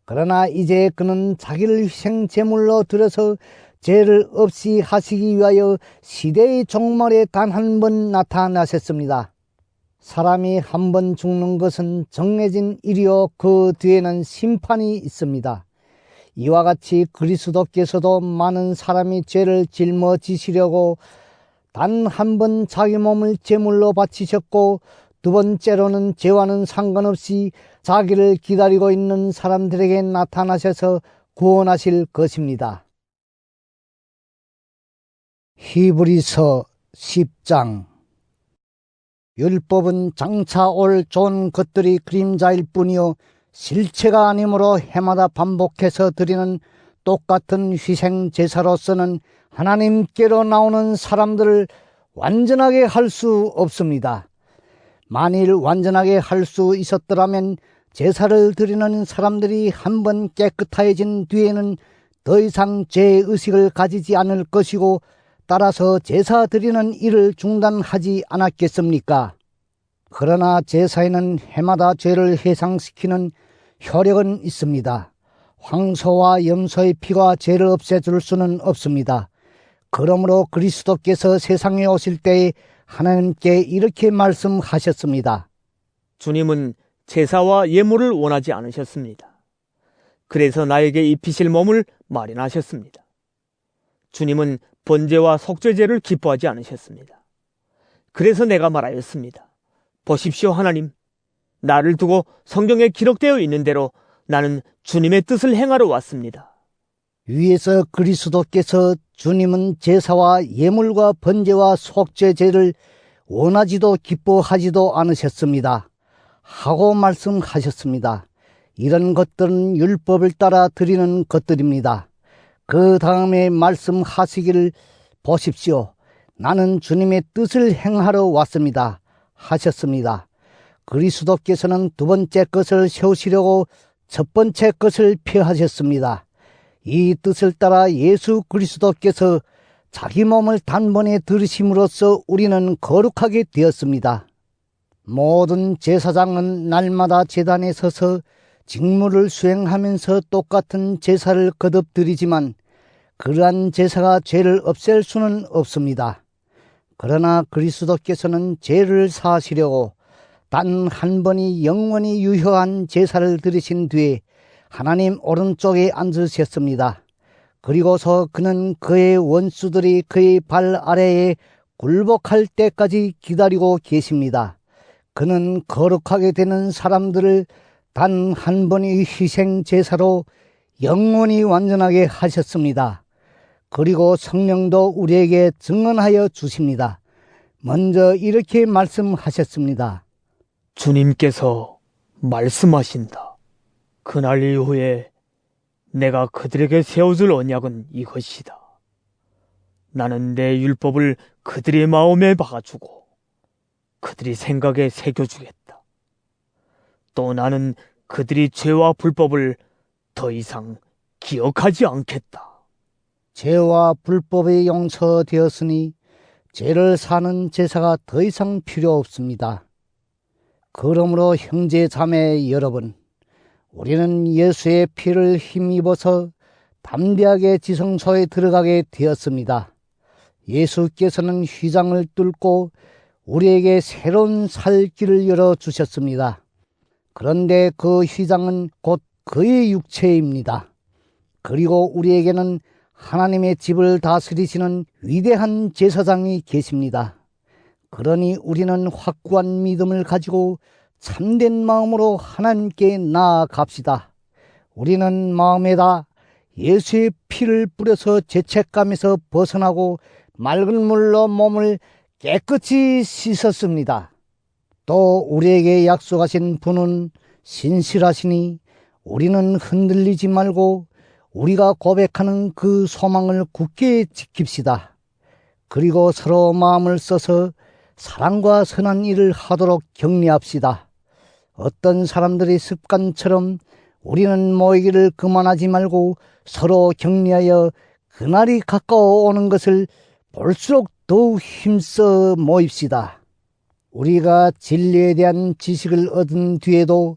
[SPEAKER 1] 그러나 이제 그는 자기를 희생 제물로 들어서 죄를 없이 하시기 위하여 시대의 종말에 단 한 번 나타나셨습니다. 사람이 한 번 죽는 것은 정해진 일이요 그 뒤에는 심판이 있습니다. 이와 같이 그리스도께서도 많은 사람이 죄를 짊어지시려고 단 한 번 자기 몸을 제물로 바치셨고 두 번째로는 죄와는 상관없이 자기를 기다리고 있는 사람들에게 나타나셔서 구원하실 것입니다. 히브리서 10장. 율법은 장차 올 좋은 것들이 그림자일 뿐이요 실체가 아니므로 해마다 반복해서 드리는 똑같은 희생 제사로서는 하나님께로 나오는 사람들을 완전하게 할 수 없습니다. 만일 완전하게 할 수 있었더라면 제사를 드리는 사람들이 한번 깨끗해진 뒤에는 더 이상 죄의식을 가지지 않을 것이고 따라서 제사 드리는 일을 중단하지 않았겠습니까? 그러나 제사에는 해마다 죄를 해상시키는 효력은 있습니다. 황소와 염소의 피가 죄를 없애줄 수는 없습니다. 그러므로 그리스도께서 세상에 오실 때에 하나님께 이렇게 말씀하셨습니다.
[SPEAKER 2] 주님은 제사와 예물을 원하지 않으셨습니다. 그래서 나에게 입히실 몸을 마련하셨습니다. 주님은 번제와 속죄제를 기뻐하지 않으셨습니다. 그래서 내가 말하였습니다. 보십시오 하나님, 나를 두고 성경에 기록되어 있는 대로 나는 주님의 뜻을 행하러 왔습니다.
[SPEAKER 1] 위에서 그리스도께서 주님은 제사와 예물과 번제와 속죄제를 원하지도 기뻐하지도 않으셨습니다. 하고 말씀하셨습니다. 이런 것들은 율법을 따라 드리는 것들입니다. 그 다음에 말씀하시기를 보십시오. 나는 주님의 뜻을 행하러 왔습니다. 하셨습니다. 그리스도께서는 두 번째 것을 세우시려고 첫 번째 것을 폐하셨습니다. 이 뜻을 따라 예수 그리스도께서 자기 몸을 단번에 들으심으로써 우리는 거룩하게 되었습니다. 모든 제사장은 날마다 제단에 서서 직무를 수행하면서 똑같은 제사를 거듭 드리지만 그러한 제사가 죄를 없앨 수는 없습니다. 그러나 그리스도께서는 죄를 사하시려고 단 한 번이 영원히 유효한 제사를 드리신 뒤에 하나님 오른쪽에 앉으셨습니다. 그리고서 그는 그의 원수들이 그의 발 아래에 굴복할 때까지 기다리고 계십니다. 그는 거룩하게 되는 사람들을 단 한 번의 희생 제사로 영원히 완전하게 하셨습니다. 그리고 성령도 우리에게 증언하여 주십니다. 먼저 이렇게 말씀하셨습니다.
[SPEAKER 2] 주님께서 말씀하신다. 그날 이후에 내가 그들에게 세워줄 언약은 이것이다. 나는 내 율법을 그들의 마음에 박아주고 그들이 생각에 새겨주겠다. 또 나는 그들이 죄와 불법을 더 이상 기억하지 않겠다.
[SPEAKER 1] 죄와 불법이 용서되었으니 죄를 사는 제사가 더 이상 필요 없습니다. 그러므로 형제 자매 여러분, 우리는 예수의 피를 힘입어서 담대하게 지성소에 들어가게 되었습니다. 예수께서는 휘장을 뚫고 우리에게 새로운 살 길을 열어주셨습니다. 그런데 그 휘장은 곧 그의 육체입니다. 그리고 우리에게는 하나님의 집을 다스리시는 위대한 제사장이 계십니다. 그러니 우리는 확고한 믿음을 가지고 참된 마음으로 하나님께 나아갑시다. 우리는 마음에다 예수의 피를 뿌려서 죄책감에서 벗어나고 맑은 물로 몸을 깨끗이 씻었습니다. 또 우리에게 약속하신 분은 신실하시니 우리는 흔들리지 말고 우리가 고백하는 그 소망을 굳게 지킵시다. 그리고 서로 마음을 써서 사랑과 선한 일을 하도록 격려합시다. 어떤 사람들의 습관처럼 우리는 모이기를 그만하지 말고 서로 격려하여 그날이 가까워 오는 것을 볼수록 더욱 힘써 모입시다. 우리가 진리에 대한 지식을 얻은 뒤에도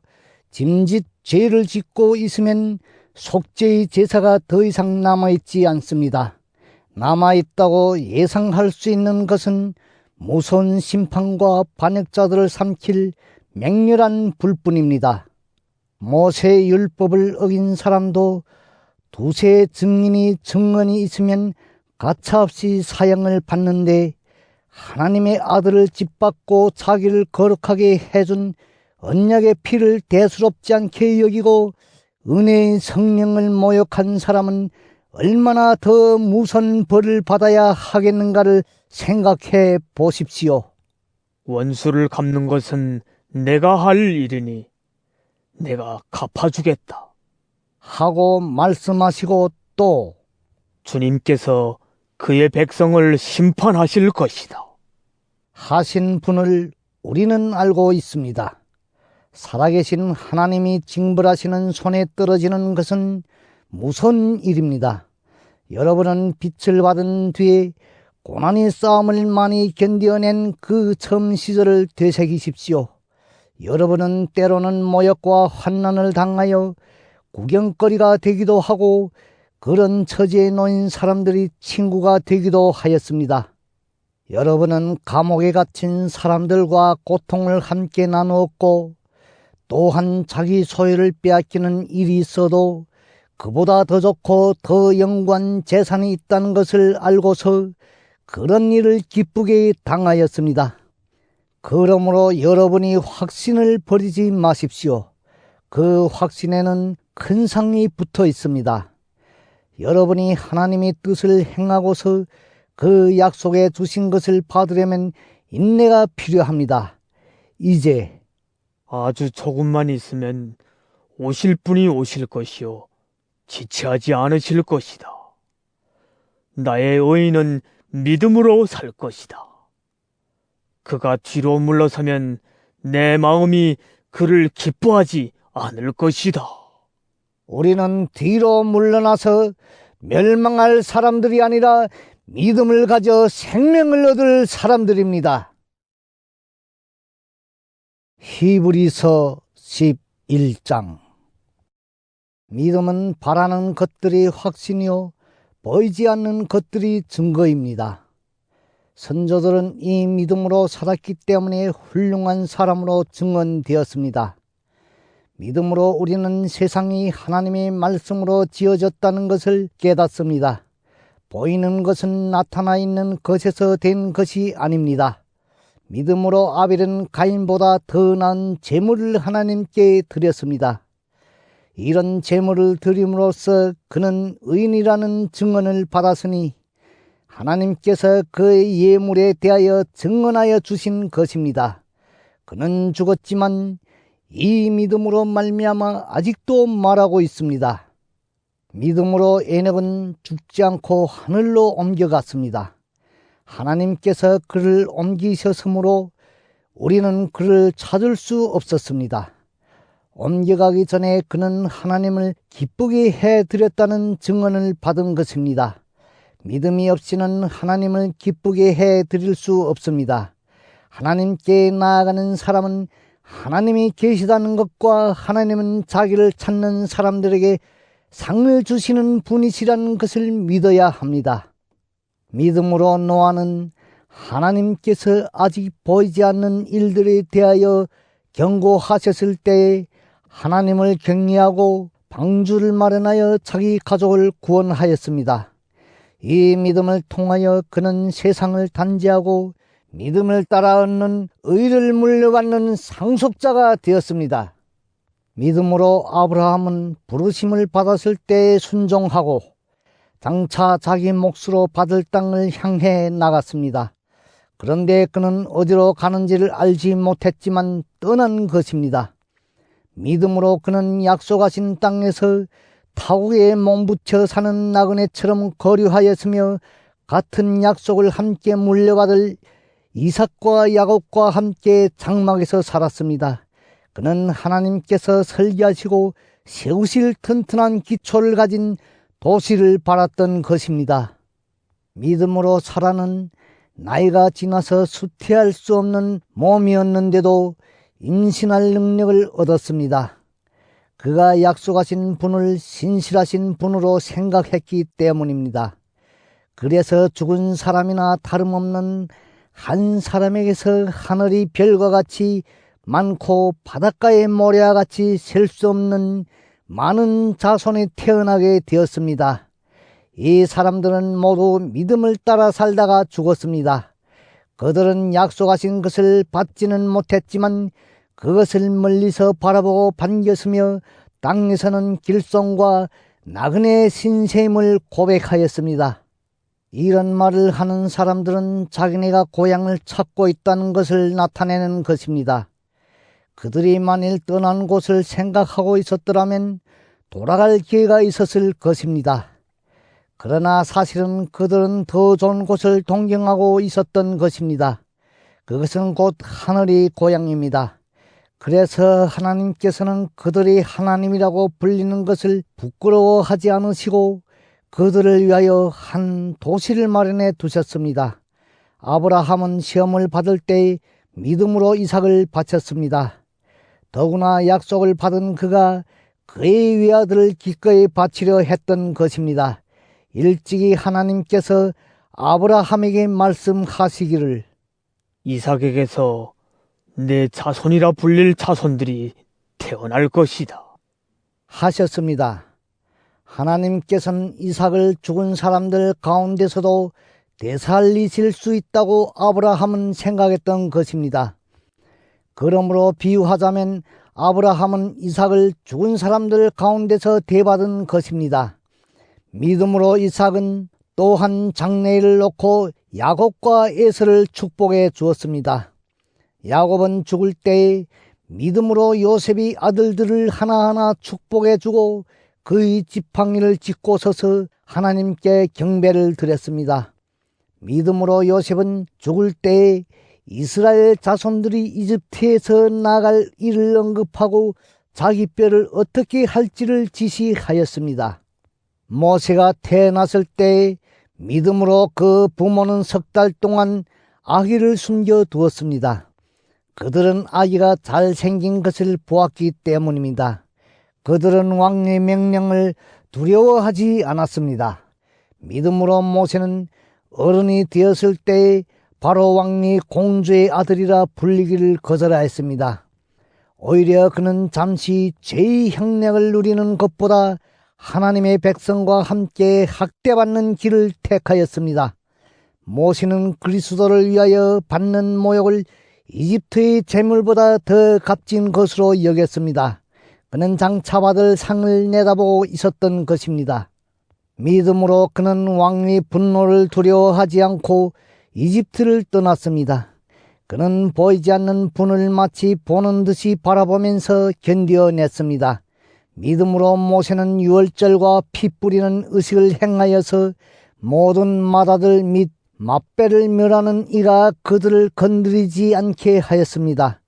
[SPEAKER 1] 짐짓 죄를 짓고 있으면 속죄의 제사가 더 이상 남아있지 않습니다. 남아있다고 예상할 수 있는 것은 무서운 심판과 반역자들을 삼킬 맹렬한 불뿐입니다. 모세의 율법을 어긴 사람도 두세 증인이 증언이 있으면 가차없이 사형을 받는데 하나님의 아들을 짓밟고 자기를 거룩하게 해준 언약의 피를 대수롭지 않게 여기고 은혜의 성령을 모욕한 사람은 얼마나 더 무서운 벌을 받아야 하겠는가를 생각해 보십시오.
[SPEAKER 2] 원수를 갚는 것은 내가 할 일이니 내가 갚아주겠다.
[SPEAKER 1] 하고 말씀하시고 또
[SPEAKER 2] 주님께서 그의 백성을 심판하실 것이다.
[SPEAKER 1] 하신 분을 우리는 알고 있습니다. 살아계신 하나님이 징벌하시는 손에 떨어지는 것은 무서운 일입니다. 여러분은 빛을 받은 뒤에 고난의 싸움을 많이 견뎌낸 그 처음 시절을 되새기십시오. 여러분은 때로는 모욕과 환난을 당하여 구경거리가 되기도 하고 그런 처지에 놓인 사람들이 친구가 되기도 하였습니다. 여러분은 감옥에 갇힌 사람들과 고통을 함께 나누었고 또한 자기 소유를 빼앗기는 일이 있어도 그보다 더 좋고 더 영구한 재산이 있다는 것을 알고서 그런 일을 기쁘게 당하였습니다. 그러므로 여러분이 확신을 버리지 마십시오. 그 확신에는 큰 상이 붙어 있습니다. 여러분이 하나님의 뜻을 행하고서 그 약속에 주신 것을 받으려면 인내가 필요합니다. 이제
[SPEAKER 2] 아주 조금만 있으면 오실 분이 오실 것이요 지체하지 않으실 것이다. 나의 의인은 믿음으로 살 것이다. 그가 뒤로 물러서면 내 마음이 그를 기뻐하지 않을 것이다.
[SPEAKER 1] 우리는 뒤로 물러나서 멸망할 사람들이 아니라 믿음을 가져 생명을 얻을 사람들입니다. 히브리서 11장. 믿음은 바라는 것들이 확신이요 보이지 않는 것들이 증거입니다. 선조들은 이 믿음으로 살았기 때문에 훌륭한 사람으로 증언되었습니다. 믿음으로 우리는 세상이 하나님의 말씀으로 지어졌다는 것을 깨닫습니다. 보이는 것은 나타나 있는 것에서 된 것이 아닙니다. 믿음으로 아벨은 가인보다 더 나은 제물을 하나님께 드렸습니다. 이런 제물을 드림으로써 그는 의인이라는 증언을 받았으니 하나님께서 그의 예물에 대하여 증언하여 주신 것입니다. 그는 죽었지만 이 믿음으로 말미암아 아직도 말하고 있습니다. 믿음으로 에녹은 죽지 않고 하늘로 옮겨갔습니다. 하나님께서 그를 옮기셨으므로 우리는 그를 찾을 수 없었습니다. 옮겨가기 전에 그는 하나님을 기쁘게 해드렸다는 증언을 받은 것입니다. 믿음이 없이는 하나님을 기쁘게 해드릴 수 없습니다. 하나님께 나아가는 사람은 하나님이 계시다는 것과 하나님은 자기를 찾는 사람들에게 상을 주시는 분이시라는 것을 믿어야 합니다. 믿음으로 노아는 하나님께서 아직 보이지 않는 일들에 대하여 경고하셨을 때에 하나님을 격려하고 방주를 마련하여 자기 가족을 구원하였습니다. 이 믿음을 통하여 그는 세상을 단죄하고 믿음을 따라 얻는 의를 물려받는 상속자가 되었습니다. 믿음으로 아브라함은 부르심을 받았을 때 순종하고 장차 자기 몫으로 받을 땅을 향해 나갔습니다. 그런데 그는 어디로 가는지를 알지 못했지만 떠난 것입니다. 믿음으로 그는 약속하신 땅에서 타국에 몸부쳐 사는 나그네처럼 거류하였으며 같은 약속을 함께 물려받을 이삭과 야곱과 함께 장막에서 살았습니다. 그는 하나님께서 설계하시고 세우실 튼튼한 기초를 가진 도시를 바랐던 것입니다. 믿음으로 사라는 나이가 지나서 수태할 수 없는 몸이었는데도 임신할 능력을 얻었습니다. 그가 약속하신 분을 신실하신 분으로 생각했기 때문입니다. 그래서 죽은 사람이나 다름없는 한 사람에게서 하늘이 별과 같이 많고 바닷가의 모래와 같이 셀 수 없는 많은 자손이 태어나게 되었습니다. 이 사람들은 모두 믿음을 따라 살다가 죽었습니다. 그들은 약속하신 것을 받지는 못했지만 그것을 멀리서 바라보고 반겼으며 땅에서는 길송과 나그네 신세임을 고백하였습니다. 이런 말을 하는 사람들은 자기네가 고향을 찾고 있다는 것을 나타내는 것입니다. 그들이 만일 떠난 곳을 생각하고 있었더라면 돌아갈 기회가 있었을 것입니다. 그러나 사실은 그들은 더 좋은 곳을 동경하고 있었던 것입니다. 그것은 곧 하늘이 고향입니다. 그래서 하나님께서는 그들이 하나님이라고 불리는 것을 부끄러워하지 않으시고 그들을 위하여 한 도시를 마련해 두셨습니다. 아브라함은 시험을 받을 때 믿음으로 이삭을 바쳤습니다. 더구나 약속을 받은 그가 그의 외아들을 기꺼이 바치려 했던 것입니다. 일찍이 하나님께서 아브라함에게 말씀하시기를
[SPEAKER 2] 이삭에게서 내 자손이라 불릴 자손들이 태어날 것이다.
[SPEAKER 1] 하셨습니다. 하나님께서는 이삭을 죽은 사람들 가운데서도 되살리실 수 있다고 아브라함은 생각했던 것입니다. 그러므로 비유하자면 아브라함은 이삭을 죽은 사람들 가운데서 대받은 것입니다. 믿음으로 이삭은 또한 장래일을 놓고 야곱과 에서를 축복해 주었습니다. 야곱은 죽을 때에 믿음으로 요셉이 아들들을 하나하나 축복해 주고 그의 지팡이를 짚고 서서 하나님께 경배를 드렸습니다. 믿음으로 요셉은 죽을 때에 이스라엘 자손들이 이집트에서 나갈 일을 언급하고 자기 뼈를 어떻게 할지를 지시하였습니다. 모세가 태어났을 때 믿음으로 그 부모는 3달 동안 아기를 숨겨 두었습니다. 그들은 아기가 잘생긴 것을 보았기 때문입니다. 그들은 왕의 명령을 두려워하지 않았습니다. 믿음으로 모세는 어른이 되었을 때 바로 왕이 공주의 아들이라 불리기를 거절하였습니다. 오히려 그는 잠시 죄의 형량을 누리는 것보다 하나님의 백성과 함께 학대받는 길을 택하였습니다. 모세는 그리스도를 위하여 받는 모욕을 이집트의 재물보다 더 값진 것으로 여겼습니다. 그는 장차 받을 상을 내다보고 있었던 것입니다. 믿음으로 그는 왕의 분노를 두려워하지 않고 이집트를 떠났습니다. 그는 보이지 않는 분을 마치 보는 듯이 바라보면서 견뎌냈습니다. 믿음으로 모세는 유월절과 피 뿌리는 의식을 행하여서 모든 맏아들 및 맏배를 멸하는 이가 그들을 건드리지 않게 하였습니다.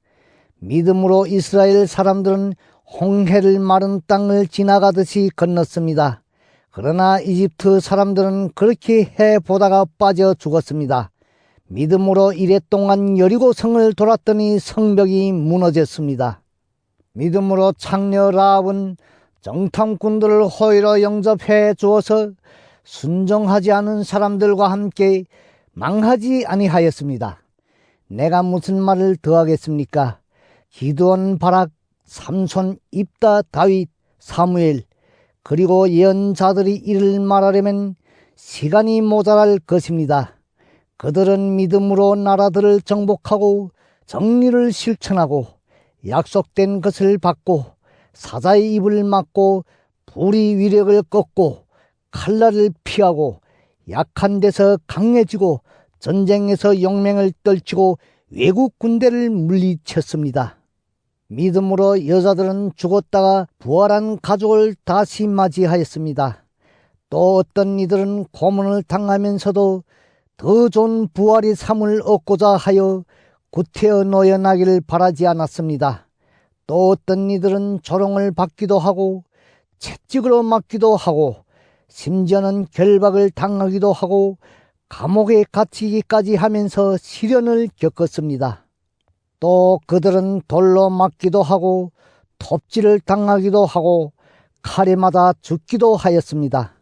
[SPEAKER 1] 믿음으로 이스라엘 사람들은 홍해를 마른 땅을 지나가듯이 건넜습니다. 그러나 이집트 사람들은 그렇게 해보다가 빠져 죽었습니다. 믿음으로 이랫동안 여리고 성을 돌았더니 성벽이 무너졌습니다. 믿음으로 창녀 라합은 정탐꾼들을 호의로 영접해 주어서 순종하지 않은 사람들과 함께 망하지 아니하였습니다. 내가 무슨 말을 더하겠습니까? 기드온, 바락, 삼손, 입다, 다윗, 사무엘 그리고 예언자들이 이를 말하려면 시간이 모자랄 것입니다. 그들은 믿음으로 나라들을 정복하고 정리를 실천하고 약속된 것을 받고 사자의 입을 막고 불의 위력을 꺾고 칼날을 피하고 약한 데서 강해지고 전쟁에서 용맹을 떨치고 외국 군대를 물리쳤습니다. 믿음으로 여자들은 죽었다가 부활한 가족을 다시 맞이하였습니다. 또 어떤 이들은 고문을 당하면서도 더 좋은 부활의 삶을 얻고자 하여 구태여 노여나기를 바라지 않았습니다. 또 어떤 이들은 조롱을 받기도 하고 채찍으로 맞기도 하고 심지어는 결박을 당하기도 하고 감옥에 갇히기까지 하면서 시련을 겪었습니다. 또 그들은 돌로 맞기도 하고 톱질을 당하기도 하고 칼에 맞아 죽기도 하였습니다.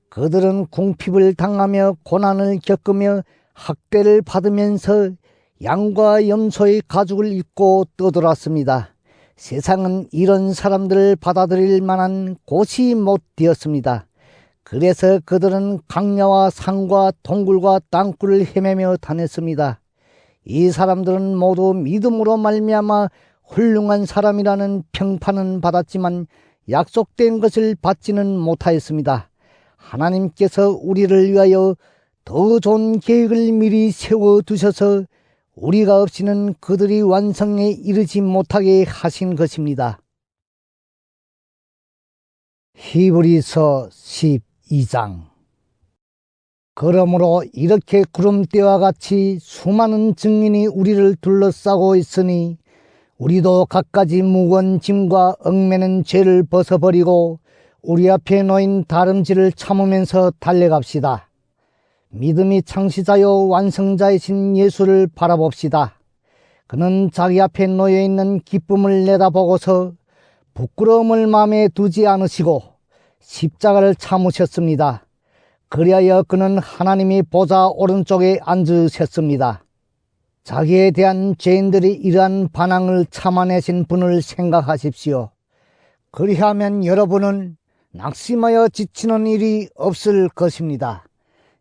[SPEAKER 1] 그들은 궁핍을 당하며 고난을 겪으며 학대를 받으면서 양과 염소의 가죽을 입고 떠돌았습니다. 세상은 이런 사람들을 받아들일 만한 곳이 못 되었습니다. 그래서 그들은 강야와 산과 동굴과 땅굴을 헤매며 다녔습니다. 이 사람들은 모두 믿음으로 말미암아 훌륭한 사람이라는 평판은 받았지만 약속된 것을 받지는 못하였습니다. 하나님께서 우리를 위하여 더 좋은 계획을 미리 세워두셔서 우리가 없이는 그들이 완성에 이르지 못하게 하신 것입니다. 히브리서 12장. 그러므로 이렇게 구름대와 같이 수많은 증인이 우리를 둘러싸고 있으니 우리도 갖가지 무거운 짐과 얽매는 죄를 벗어버리고 우리 앞에 놓인 다름질을 참으면서 달려갑시다. 믿음이 창시자요 완성자이신 예수를 바라봅시다. 그는 자기 앞에 놓여있는 기쁨을 내다보고서 부끄러움을 마음에 두지 않으시고 십자가를 참으셨습니다. 그리하여 그는 하나님이 보좌 오른쪽에 앉으셨습니다. 자기에 대한 죄인들이 이러한 반항을 참아내신 분을 생각하십시오. 그리하면 여러분은 낙심하여 지치는 일이 없을 것입니다.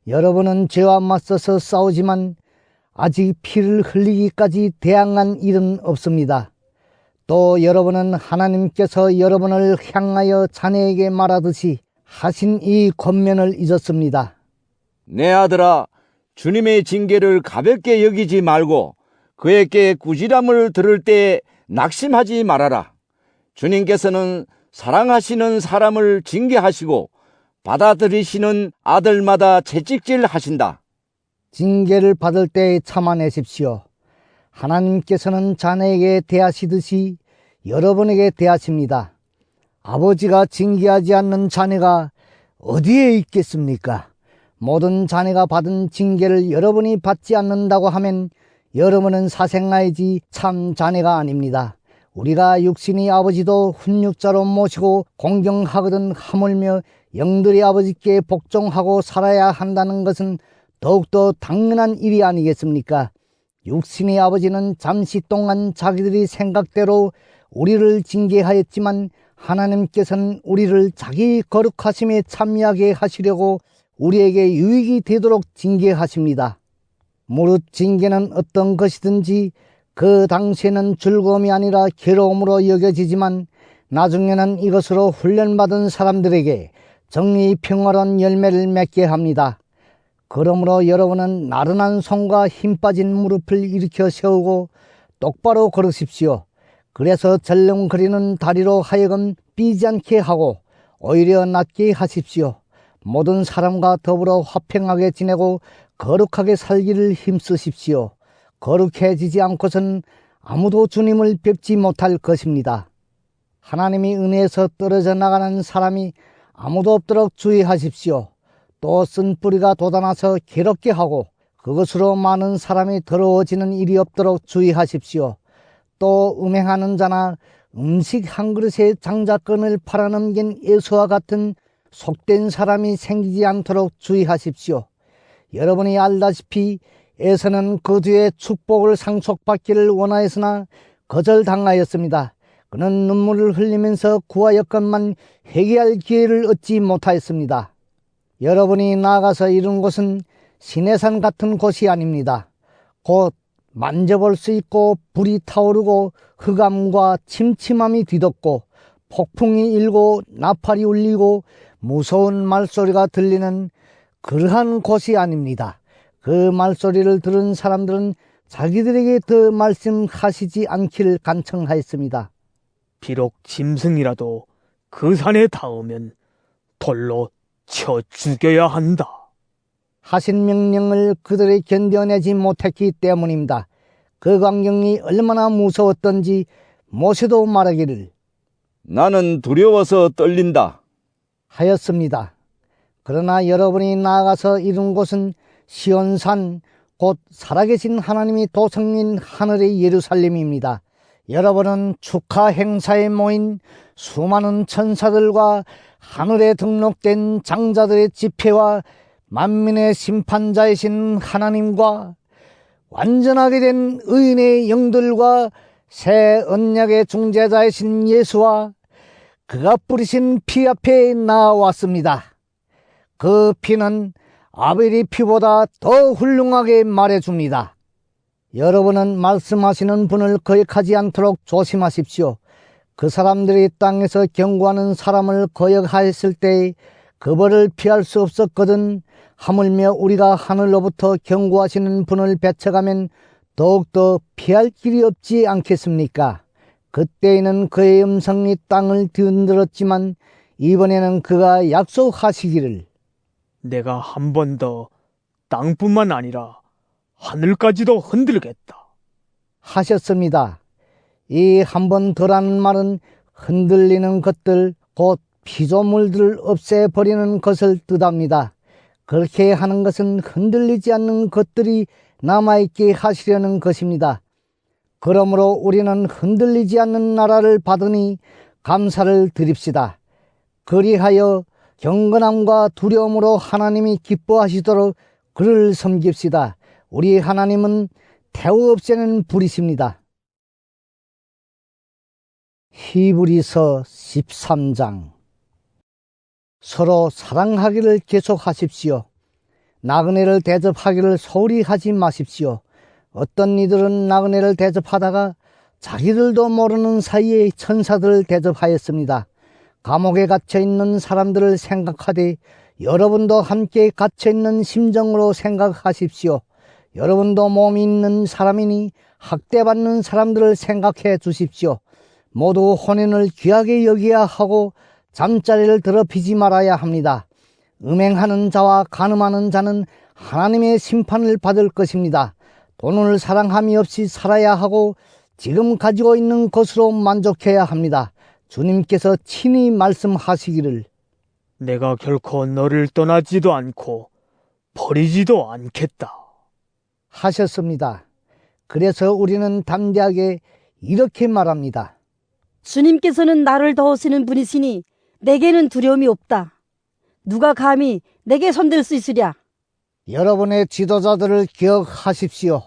[SPEAKER 1] 여러분은 죄와 맞서서 싸우지만 아직 피를 흘리기까지 대항한 일은 없습니다. 또 여러분은 하나님께서 여러분을 향하여 자네에게 말하듯이 하신 이 권면을 잊었습니다.
[SPEAKER 3] 내 아들아, 주님의 징계를 가볍게 여기지 말고 그에게 꾸지람을 들을 때 낙심하지 말아라. 주님께서는 사랑하시는 사람을 징계하시고 받아들이시는 아들마다 채찍질 하신다.
[SPEAKER 1] 징계를 받을 때 참아내십시오. 하나님께서는 자네에게 대하시듯이 여러분에게 대하십니다. 아버지가 징계하지 않는 자네가 어디에 있겠습니까? 모든 자네가 받은 징계를 여러분이 받지 않는다고 하면 여러분은 사생아이지 참 자네가 아닙니다. 우리가 육신의 아버지도 훈육자로 모시고 공경하거든 하물며 영들의 아버지께 복종하고 살아야 한다는 것은 더욱더 당연한 일이 아니겠습니까? 육신의 아버지는 잠시 동안 자기들의 생각대로 우리를 징계하였지만 하나님께서는 우리를 자기 거룩하심에 참여하게 하시려고 우리에게 유익이 되도록 징계하십니다. 무릇 징계는 어떤 것이든지 그 당시에는 즐거움이 아니라 괴로움으로 여겨지지만 나중에는 이것으로 훈련받은 사람들에게 정의 평화로운 열매를 맺게 합니다. 그러므로 여러분은 나른한 손과 힘 빠진 무릎을 일으켜 세우고 똑바로 걸으십시오. 그래서 절렁거리는 다리로 하여금 삐지 않게 하고 오히려 낫게 하십시오. 모든 사람과 더불어 화평하게 지내고 거룩하게 살기를 힘쓰십시오. 거룩해지지 않고선 아무도 주님을 뵙지 못할 것입니다. 하나님이 은혜에서 떨어져 나가는 사람이 아무도 없도록 주의하십시오. 또 쓴 뿌리가 돋아나서 괴롭게 하고 그것으로 많은 사람이 더러워지는 일이 없도록 주의하십시오. 또 음행하는 자나 음식 한 그릇에 장자권을 팔아넘긴 에서와 같은 속된 사람이 생기지 않도록 주의하십시오. 여러분이 알다시피 에서는 그 뒤에 축복을 상속받기를 원하였으나 거절당하였습니다. 그는 눈물을 흘리면서 구하였건만 회개할 기회를 얻지 못하였습니다. 여러분이 나아가서 이룬 곳은 시내산 같은 곳이 아닙니다. 곧 만져볼 수 있고 불이 타오르고 흑암과 침침함이 뒤덮고 폭풍이 일고 나팔이 울리고 무서운 말소리가 들리는 그러한 곳이 아닙니다. 그 말소리를 들은 사람들은 자기들에게 더 말씀하시지 않기를 간청하였습니다.
[SPEAKER 2] 비록 짐승이라도 그 산에 닿으면 돌로 쳐 죽여야 한다.
[SPEAKER 1] 하신 명령을 그들이 견뎌내지 못했기 때문입니다. 그 광경이 얼마나 무서웠던지 모세도 말하기를
[SPEAKER 3] 나는 두려워서 떨린다.
[SPEAKER 1] 하였습니다. 그러나 여러분이 나아가서 이룬 곳은 시온산, 곧 살아계신 하나님이 도성인 하늘의 예루살렘입니다. 여러분은 축하 행사에 모인 수많은 천사들과 하늘에 등록된 장자들의 집회와 만민의 심판자이신 하나님과 완전하게 된 의인의 영들과 새 언약의 중재자이신 예수와 그가 뿌리신 피 앞에 나왔습니다. 그 피는 아벨의 피보다 더 훌륭하게 말해줍니다. 여러분은 말씀하시는 분을 거역하지 않도록 조심하십시오. 그 사람들이 땅에서 경고하는 사람을 거역하였을 때 그 벌을 피할 수 없었거든. 하물며 우리가 하늘로부터 경고하시는 분을 배척하면 더욱더 피할 길이 없지 않겠습니까? 그때에는 그의 음성이 땅을 흔들었지만 이번에는 그가 약속하시기를
[SPEAKER 2] 내가 한 번 더 땅뿐만 아니라 하늘까지도 흔들겠다.
[SPEAKER 1] 하셨습니다. 이 한 번 더라는 말은 흔들리는 것들, 곧 피조물들을 없애버리는 것을 뜻합니다. 그렇게 하는 것은 흔들리지 않는 것들이 남아있게 하시려는 것입니다. 그러므로 우리는 흔들리지 않는 나라를 받으니 감사를 드립시다. 그리하여 경건함과 두려움으로 하나님이 기뻐하시도록 그를 섬깁시다. 우리 하나님은 태워 없애는 불이십니다. 히브리서 13장. 서로 사랑하기를 계속하십시오. 나그네를 대접하기를 소홀히 하지 마십시오. 어떤 이들은 나그네를 대접하다가 자기들도 모르는 사이에 천사들을 대접하였습니다. 감옥에 갇혀있는 사람들을 생각하되 여러분도 함께 갇혀있는 심정으로 생각하십시오. 여러분도 몸이 있는 사람이니 학대받는 사람들을 생각해 주십시오. 모두 혼인을 귀하게 여겨야 하고 잠자리를 더럽히지 말아야 합니다. 음행하는 자와 간음하는 자는 하나님의 심판을 받을 것입니다. 돈을 사랑함이 없이 살아야 하고 지금 가지고 있는 것으로 만족해야 합니다. 주님께서 친히 말씀하시기를
[SPEAKER 2] 내가 결코 너를 떠나지도 않고 버리지도 않겠다.
[SPEAKER 1] 하셨습니다. 그래서 우리는 담대하게 이렇게 말합니다.
[SPEAKER 4] 주님께서는 나를 도우시는 분이시니 내게는 두려움이 없다. 누가 감히 내게 손댈 수 있으랴.
[SPEAKER 1] 여러분의 지도자들을 기억하십시오.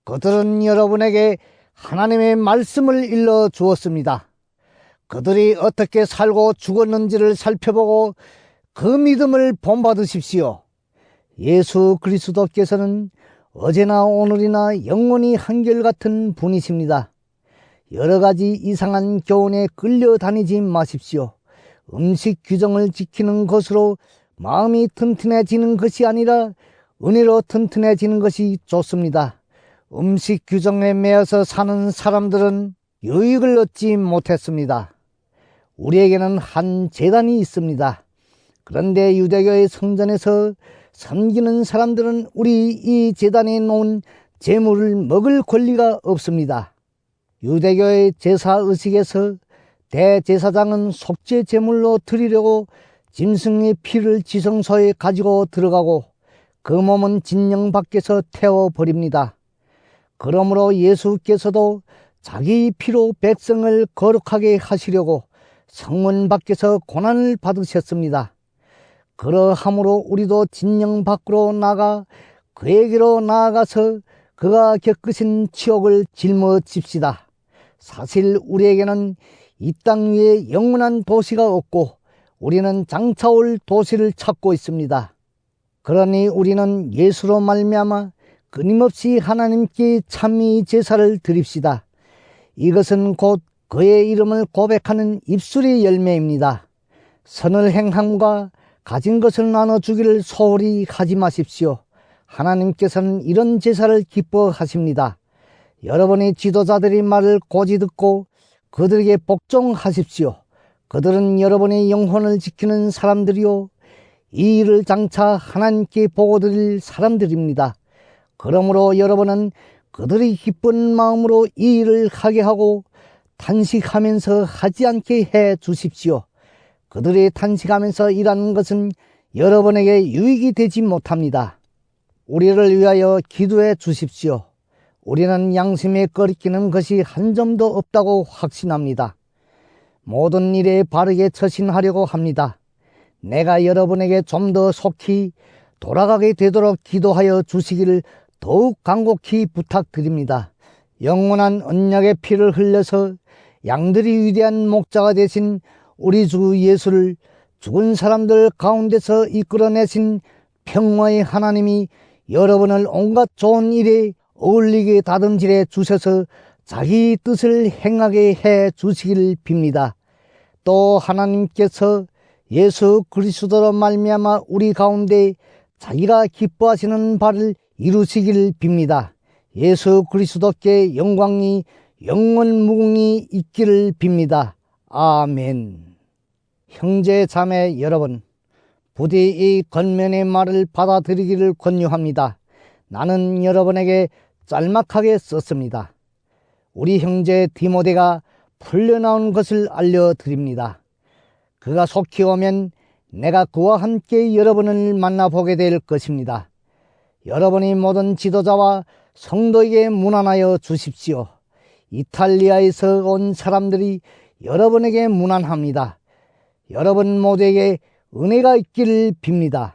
[SPEAKER 1] 그들은 여러분에게 하나님의 말씀을 일러 주었습니다. 그들이 어떻게 살고 죽었는지를 살펴보고 그 믿음을 본받으십시오. 예수 그리스도께서는 어제나 오늘이나 영원히 한결같은 분이십니다. 여러 가지 이상한 교훈에 끌려다니지 마십시오. 음식 규정을 지키는 것으로 마음이 튼튼해지는 것이 아니라 은혜로 튼튼해지는 것이 좋습니다. 음식 규정에 매여서 사는 사람들은 유익을 얻지 못했습니다. 우리에게는 한 제단이 있습니다. 그런데 유대교의 성전에서 섬기는 사람들은 우리 이 제단에 놓은 제물을 먹을 권리가 없습니다. 유대교의 제사의식에서 대제사장은 속죄 제물로 드리려고 짐승의 피를 지성소에 가지고 들어가고 그 몸은 진영 밖에서 태워버립니다. 그러므로 예수께서도 자기 피로 백성을 거룩하게 하시려고 성문 밖에서 고난을 받으셨습니다. 그러함으로 우리도 진영 밖으로 나가 그에게로 나아가서 그가 겪으신 치욕을 짊어집시다. 사실 우리에게는 이 땅 위에 영원한 도시가 없고 우리는 장차올 도시를 찾고 있습니다. 그러니 우리는 예수로 말미암아 끊임없이 하나님께 찬미 제사를 드립시다. 이것은 곧 그의 이름을 고백하는 입술의 열매입니다. 선을 행함과 가진 것을 나눠주기를 소홀히 하지 마십시오. 하나님께서는 이런 제사를 기뻐하십니다. 여러분의 지도자들이 말을 고지 듣고 그들에게 복종하십시오. 그들은 여러분의 영혼을 지키는 사람들이요 이 일을 장차 하나님께 보고드릴 사람들입니다. 그러므로 여러분은 그들이 기쁜 마음으로 이 일을 하게 하고 탄식하면서 하지 않게 해 주십시오. 그들이 탄식하면서 일하는 것은 여러분에게 유익이 되지 못합니다. 우리를 위하여 기도해 주십시오. 우리는 양심에 꺼리끼는 것이 한 점도 없다고 확신합니다. 모든 일에 바르게 처신하려고 합니다. 내가 여러분에게 좀 더 속히 돌아가게 되도록 기도하여 주시기를 더욱 간곡히 부탁드립니다. 영원한 언약의 피를 흘려서 양들이 위대한 목자가 되신 우리 주 예수를 죽은 사람들 가운데서 이끌어내신 평화의 하나님이 여러분을 온갖 좋은 일에 어울리게 다듬질해 주셔서 자기 뜻을 행하게 해 주시기를 빕니다. 또 하나님께서 예수 그리스도로 말미암아 우리 가운데 자기가 기뻐하시는 바를 이루시기를 빕니다. 예수 그리스도께 영광이 영원 무궁히 있기를 빕니다. 아멘. 형제 자매 여러분, 부디 이 권면의 말을 받아들이기를 권유합니다. 나는 여러분에게 짤막하게 썼습니다. 우리 형제 디모데가 풀려나온 것을 알려드립니다. 그가 속히 오면 내가 그와 함께 여러분을 만나보게 될 것입니다. 여러분이 모든 지도자와 성도에게 문안하여 주십시오. 이탈리아에서 온 사람들이 여러분에게 문안합니다. 여러분 모두에게 은혜가 있기를 빕니다.